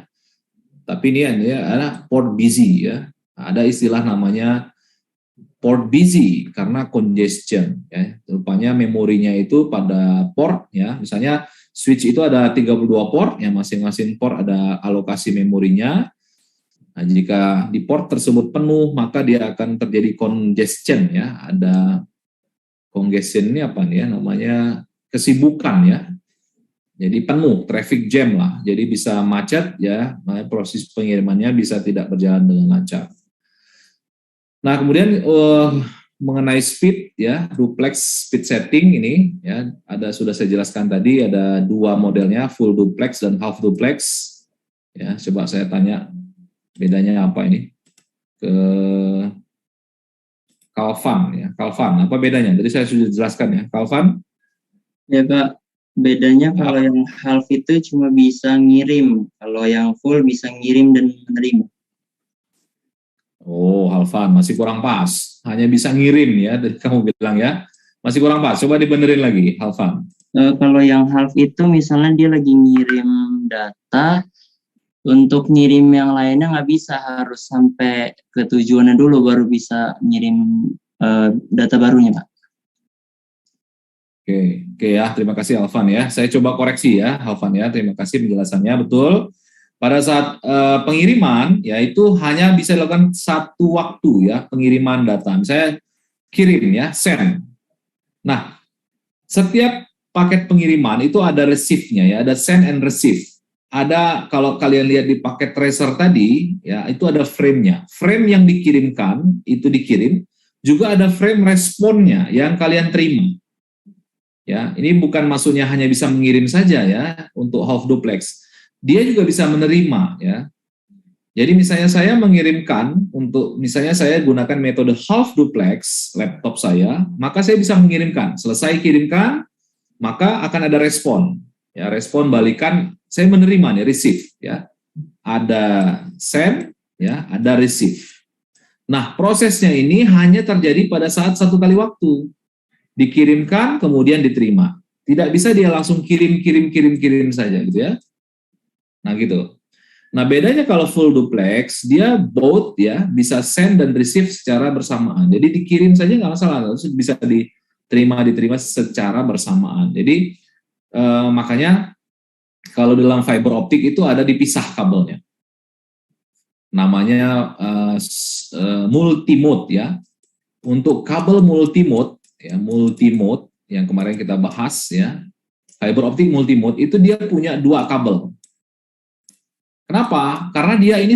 Tapi ini ada port busy ya. Ada istilah namanya port busy karena congestion ya. Rupanya memorinya itu pada port ya. Misalnya switch itu ada 32 port, ya masing-masing port ada alokasi memorinya. Nah, jika di port tersebut penuh, maka dia akan terjadi congestion ya. Ada congestion ini apa nih ya? Namanya kesibukan ya. Jadi penuh, traffic jam lah. Jadi bisa macet ya, proses pengirimannya bisa tidak berjalan dengan lancar. Nah, kemudian mengenai speed ya, duplex speed setting ini ya, sudah saya jelaskan tadi, ada dua modelnya, full duplex dan half duplex. Ya, coba saya tanya bedanya apa ini ke Kalvan ya. Kalvan, apa bedanya? Tadi saya sudah jelaskan ya. Kalvan? Ya Pak, bedanya kalau yang half itu cuma bisa ngirim, kalau yang full bisa ngirim dan menerima. Oh, Halvan masih kurang pas. Hanya bisa ngirim ya, tadi kamu bilang ya. Masih kurang pas. Coba dibenerin lagi, Halvan. Kalau yang half itu misalnya dia lagi ngirim data, untuk ngirim yang lainnya nggak bisa, harus sampai ke tujuannya dulu baru bisa ngirim data barunya, Pak. Oke ya, terima kasih Halvan ya. Saya coba koreksi ya, Halvan ya. Terima kasih penjelasannya, betul. Pada saat pengiriman, ya itu hanya bisa dilakukan satu waktu ya, pengiriman data. Misalnya kirim ya, send. Nah, setiap paket pengiriman itu ada receive-nya ya, ada send and receive. Ada, kalau kalian lihat di paket tracer tadi, ya itu ada frame-nya. Frame yang dikirimkan, itu dikirim, juga ada frame responnya yang kalian terima. Ya, ini bukan maksudnya hanya bisa mengirim saja ya, untuk half duplex. Dia juga bisa menerima ya. Jadi misalnya saya mengirimkan, misalnya saya gunakan metode half duplex laptop saya, maka saya bisa mengirimkan. Selesai kirimkan, maka akan ada respon. Ya, respon balikan, saya menerima nih, receive ya. Ada send ya, ada receive. Nah, prosesnya ini hanya terjadi pada saat satu kali waktu. Dikirimkan kemudian diterima. Tidak bisa dia langsung kirim saja gitu ya. Nah, gitu. Nah, bedanya kalau full duplex, dia both ya, bisa send dan receive secara bersamaan. Jadi dikirim saja nggak masalah, bisa diterima secara bersamaan. Jadi makanya kalau dalam fiber optik itu ada dipisah kabelnya. Namanya multimode ya. Untuk kabel multimode ya, multimode yang kemarin kita bahas ya, fiber optik multimode itu dia punya dua kabel. Kenapa? Karena dia ini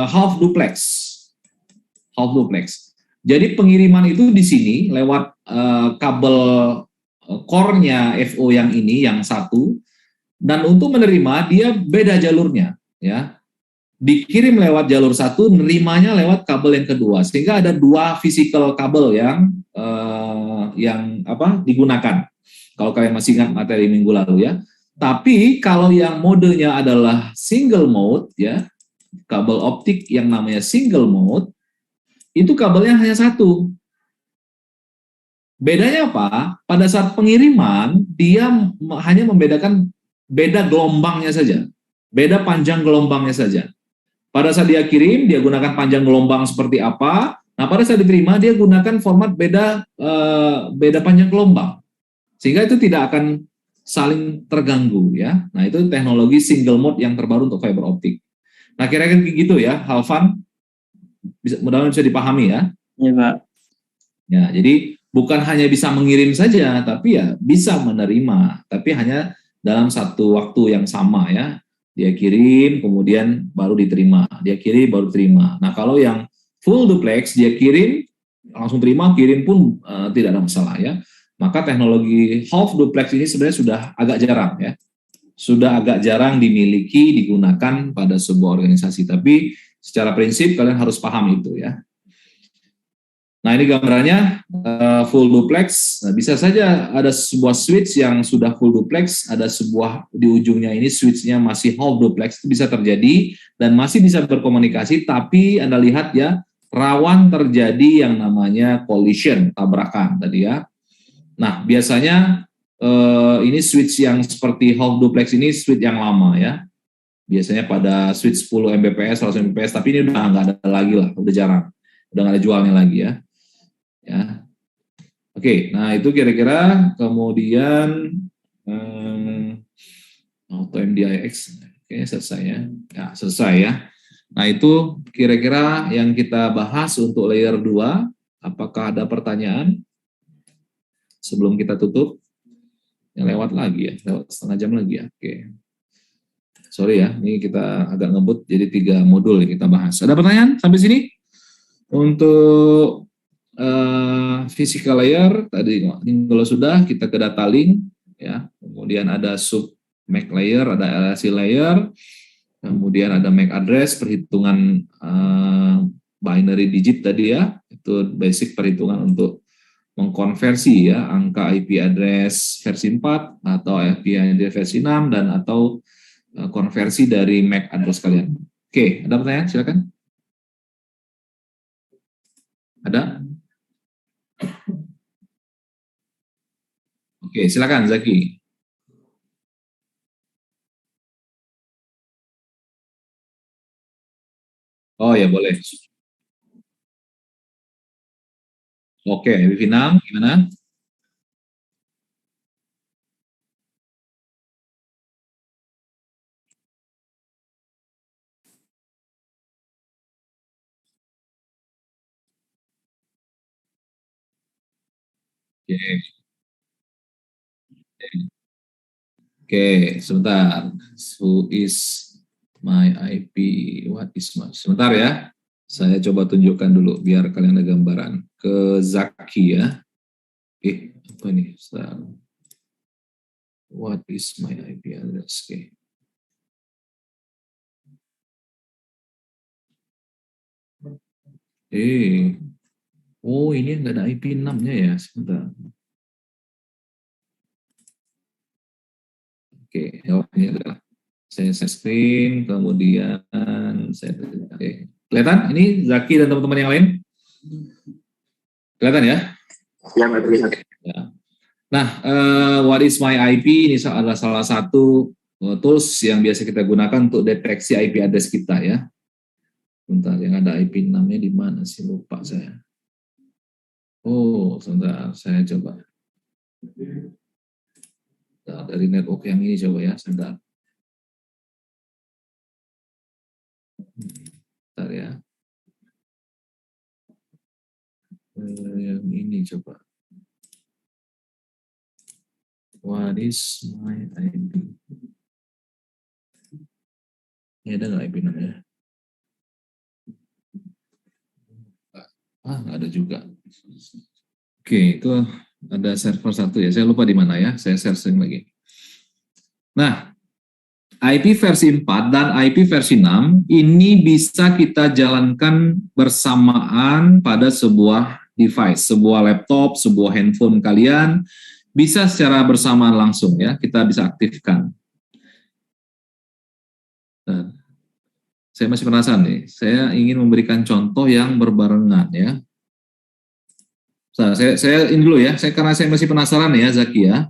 half duplex. Half duplex. Jadi pengiriman itu di sini lewat kabel core-nya FO yang ini, yang satu, dan untuk menerima dia beda jalurnya, ya. Dikirim lewat jalur satu, nerimanya lewat kabel yang kedua, sehingga ada dua physical kabel yang digunakan. Kalau kalian masih ingat materi minggu lalu ya. Tapi kalau yang modenya adalah single mode ya, kabel optik yang namanya single mode, itu kabelnya hanya satu. Bedanya apa? Pada saat pengiriman, dia hanya membedakan beda gelombangnya saja. Beda panjang gelombangnya saja. Pada saat dia kirim, dia gunakan panjang gelombang seperti apa. Nah, pada saat diterima, dia gunakan format beda panjang gelombang. Sehingga itu tidak akan saling terganggu ya. Nah, itu teknologi single mode yang terbaru untuk fiber optik. Nah, kira-kira gitu ya, Halvan. Mudah-mudahan bisa dipahami ya. Iya, Pak. Ya, jadi bukan hanya bisa mengirim saja, tapi ya bisa menerima, tapi hanya dalam satu waktu yang sama ya. Dia kirim, kemudian baru diterima. Dia kirim, baru terima. Nah, kalau yang full duplex, dia kirim, langsung terima, kirim pun tidak ada masalah ya. Maka teknologi half duplex ini sebenarnya sudah agak jarang ya. Sudah agak jarang dimiliki, digunakan pada sebuah organisasi. Tapi secara prinsip kalian harus paham itu ya. Nah ini gambarannya full duplex. Nah, bisa saja ada sebuah switch yang sudah full duplex, ada sebuah di ujungnya ini switchnya masih half duplex, itu bisa terjadi dan masih bisa berkomunikasi, tapi Anda lihat ya, rawan terjadi yang namanya collision, tabrakan tadi ya. Nah biasanya ini switch yang seperti half duplex ini switch yang lama ya. Biasanya pada switch 10 Mbps, 100 Mbps, tapi ini udah nggak ada lagi lah, udah jarang. Udah nggak ada jualnya lagi ya. Ya, oke. Nah itu kira-kira kemudian auto MDIX, oke selesai ya. Ya selesai ya. Nah itu kira-kira yang kita bahas untuk layer 2. Apakah ada pertanyaan sebelum kita tutup? Yang lewat lagi ya, lewat setengah jam lagi ya. Oke. Sorry ya, ini kita agak ngebut, jadi 3 modul yang kita bahas. Ada pertanyaan sampai sini? Untuk physical layer tadi kalau sudah kita ke data link ya, kemudian ada sub MAC layer, ada LLC layer, kemudian ada MAC address, perhitungan binary digit tadi ya, itu basic perhitungan untuk mengkonversi ya angka IP address versi 4 atau IP address versi 6 dan atau konversi dari MAC address kalian. Oke, ada pertanyaan? Silakan. Ada? Oke, silakan Zaki. Oh ya boleh. Oke, Vivinam gimana? Oke, sebentar. Who is my IP? What is my? Sebentar ya. Saya coba tunjukkan dulu biar kalian ada gambaran. Ke Zaki ya. Apa ini? What is my IP address? Oke. Oh ini nggak ada IP 6-nya ya. Sebentar. Oke, ini adalah saya screen, kemudian saya kelihatan ini Zaki dan teman-teman yang lain? Kelihatan ya? Ya. Nah, what is my IP ini adalah salah satu tools yang biasa kita gunakan untuk deteksi IP address kita ya. Bentar, yang ada IP 6-nya di mana sih? Lupa saya. Oh, sebentar, saya coba. Nah, dari network yang ini coba ya, sebentar. Bentar ya. Yang ini coba. What is my IP? Ini ada nggak IP namanya? Nggak ada juga. Oke, itu ada server 1 ya. Saya lupa di mana ya. Saya searching lagi. Nah, IP versi 4 dan IP versi 6 ini bisa kita jalankan bersamaan pada sebuah device, sebuah laptop, sebuah handphone kalian bisa secara bersamaan langsung ya. Kita bisa aktifkan. Nah, saya masih penasaran nih. Saya ingin memberikan contoh yang berbarengan ya. Nah, saya ini dulu ya. Karena saya masih penasaran ya, Zaki ya.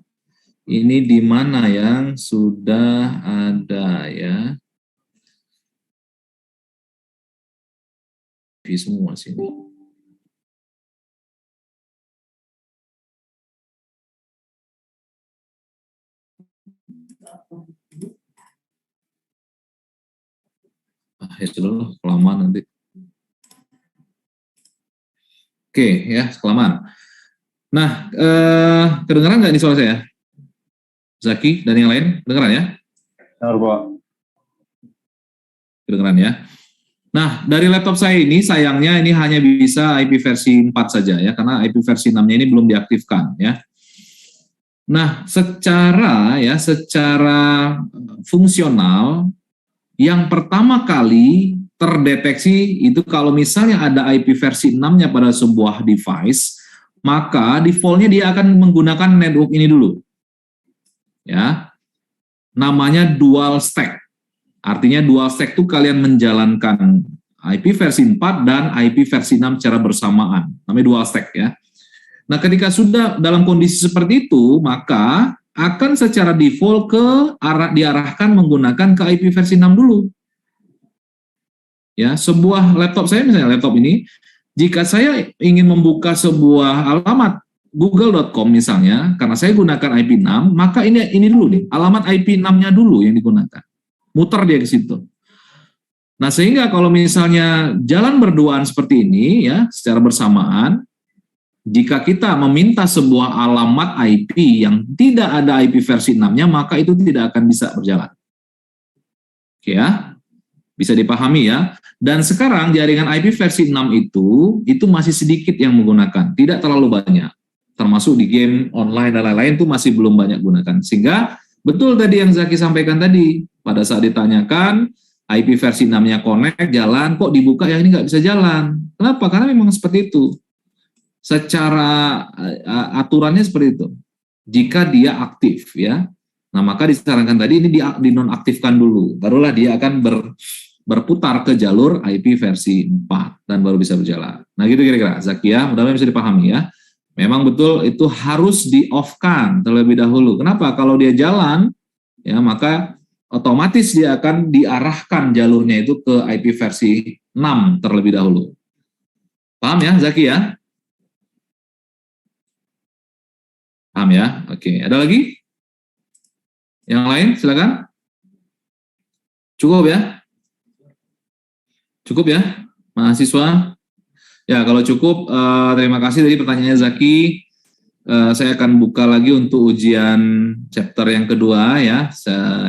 Ini di mana yang sudah ada ya? Di semua sini. Ya sudah, kelamaan nanti. Oke, ya, kelamaan. Nah, kedengaran nggak nih suara saya? Zaki dan yang lain, kedengaran ya? Dengar, Pak. Kedengaran ya? Nah, dari laptop saya ini, sayangnya ini hanya bisa IP versi 4 saja ya, karena IP versi 6-nya ini belum diaktifkan ya. Nah, secara fungsional, yang pertama kali terdeteksi itu kalau misalnya ada IP versi 6-nya pada sebuah device, maka default-nya dia akan menggunakan network ini dulu. Ya. Namanya dual stack. Artinya dual stack itu kalian menjalankan IP versi 4 dan IP versi 6 secara bersamaan. Namanya dual stack ya. Nah, ketika sudah dalam kondisi seperti itu, maka akan secara default diarahkan menggunakan ke IP versi 6 dulu. Ya, sebuah laptop saya misalnya laptop ini, jika saya ingin membuka sebuah alamat google.com misalnya, karena saya gunakan IP 6, maka ini dulu nih, alamat IP 6-nya dulu yang digunakan. Muter dia ke situ. Nah, sehingga kalau misalnya jalan berduaan seperti ini ya, secara bersamaan, jika kita meminta sebuah alamat IP yang tidak ada IP versi 6-nya, maka itu tidak akan bisa berjalan. Oke ya, bisa dipahami ya. Dan sekarang jaringan IP versi 6 itu masih sedikit yang menggunakan, tidak terlalu banyak. Termasuk di game online dan lain-lain itu masih belum banyak gunakan. Sehingga betul tadi yang Zaki sampaikan tadi, pada saat ditanyakan IP versi 6-nya connect, jalan, kok dibuka yang ini nggak bisa jalan. Kenapa? Karena memang seperti itu. Secara aturannya seperti itu. Jika dia aktif ya, nah maka disarankan tadi ini dinonaktifkan dulu, barulah dia akan berputar ke jalur IP versi 4 dan baru bisa berjalan. Nah gitu kira-kira Zaki ya, mudah-mudahan bisa dipahami ya. Memang betul itu harus di-off-kan terlebih dahulu. Kenapa? Kalau dia jalan ya maka otomatis dia akan diarahkan jalurnya itu ke IP versi 6 terlebih dahulu. Paham ya Zaki ya? Paham ya? Oke, ada lagi? Yang lain, silakan. Cukup ya? Cukup ya, mahasiswa? Ya, kalau cukup, terima kasih tadi pertanyaannya Zaki. Saya akan buka lagi untuk ujian chapter yang kedua ya,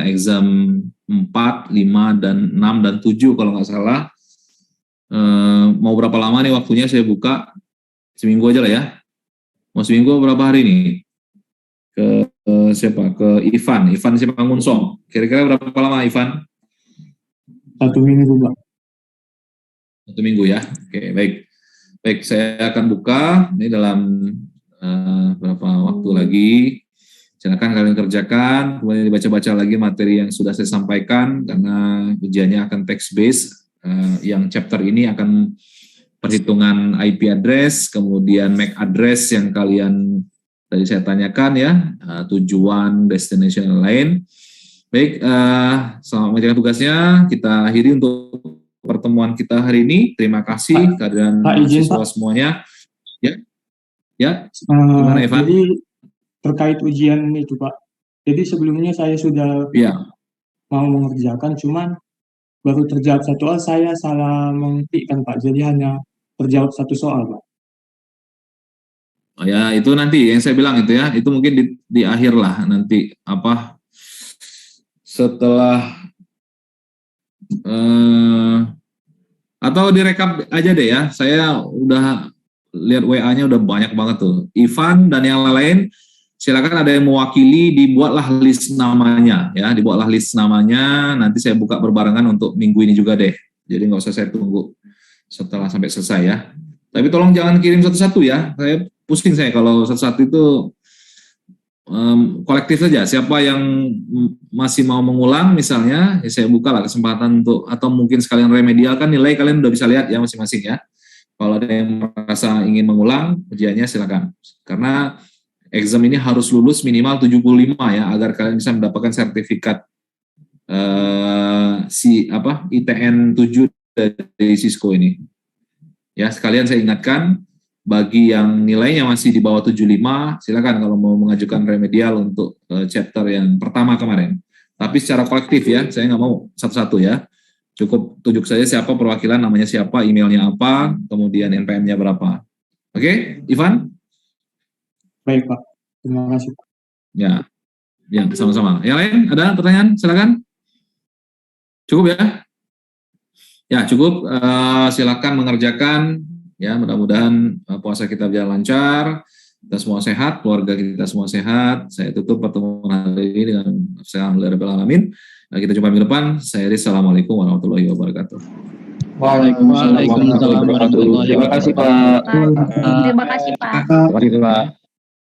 exam 4, 5, dan 6, dan 7 kalau nggak salah. Mau berapa lama nih waktunya saya buka? Seminggu aja lah ya. Mau seminggu berapa hari nih? Ke siapa? Ke Ivan Simangunsong. Kira-kira berapa lama Ivan? 1 minggu, Pak. 1 minggu ya. Oke, baik. Baik, saya akan buka ini dalam berapa waktu lagi. Silakan kalian kerjakan, kemudian dibaca-baca lagi materi yang sudah saya sampaikan karena ujiannya akan text based. Yang chapter ini akan perhitungan IP address, kemudian MAC address yang kalian tadi saya tanyakan ya, tujuan, destination, dan lain. Baik, selamat mengerjakan tugasnya. Kita akhiri untuk pertemuan kita hari ini. Terima kasih kehadiran mahasiswa semuanya. Ya, gimana Evan? Jadi terkait ujian itu Pak. Jadi sebelumnya saya sudah mau mengerjakan, cuman baru terjawab 1 soal, saya salah mengetikkan Pak. Jadi hanya terjawab 1 soal Pak. Oh ya, itu nanti yang saya bilang itu ya, itu mungkin di akhir lah nanti setelah atau direkap aja deh ya. Saya udah lihat WA-nya udah banyak banget tuh. Ivan dan yang lain silakan ada yang mewakili, dibuatlah list namanya ya, dibuatlah list namanya. Nanti saya buka berbarengan untuk minggu ini juga deh. Jadi nggak usah saya tunggu setelah sampai selesai ya. Tapi tolong jangan kirim satu-satu ya. Saya pusing saya kalau satu-satu itu kolektif saja. Siapa yang masih mau mengulang misalnya, ya saya buka lah kesempatan untuk, atau mungkin sekalian remedial kan nilai kalian udah bisa lihat ya masing-masing ya. Kalau ada yang merasa ingin mengulang ujiannya silakan. Karena exam ini harus lulus minimal 75 ya agar kalian bisa mendapatkan sertifikat ITN 7 dari Cisco ini. Ya, sekalian saya ingatkan bagi yang nilainya masih di bawah 75, silakan kalau mau mengajukan remedial untuk chapter yang pertama kemarin. Tapi secara kolektif ya, saya nggak mau satu-satu ya. Cukup tunjuk saja siapa perwakilan, namanya siapa, emailnya apa, kemudian NPM-nya berapa. Oke, Ivan? Baik Pak, terima kasih Pak. Ya, sama-sama. Yang lain ada pertanyaan? Silakan. Cukup ya? Ya, cukup. Silakan mengerjakan. Ya, mudah-mudahan puasa kita berjalan lancar, kita semua sehat, keluarga kita semua sehat. Saya tutup pertemuan hari ini dengan alhamdulillahirabbil alamin. Kita jumpa minggu depan. Saya Riz, assalamualaikum warahmatullahi wabarakatuh. Waalaikumsalam warahmatullahi wabarakatuh. Terima kasih Pak. Terima kasih Pak. Terima kasih Pak.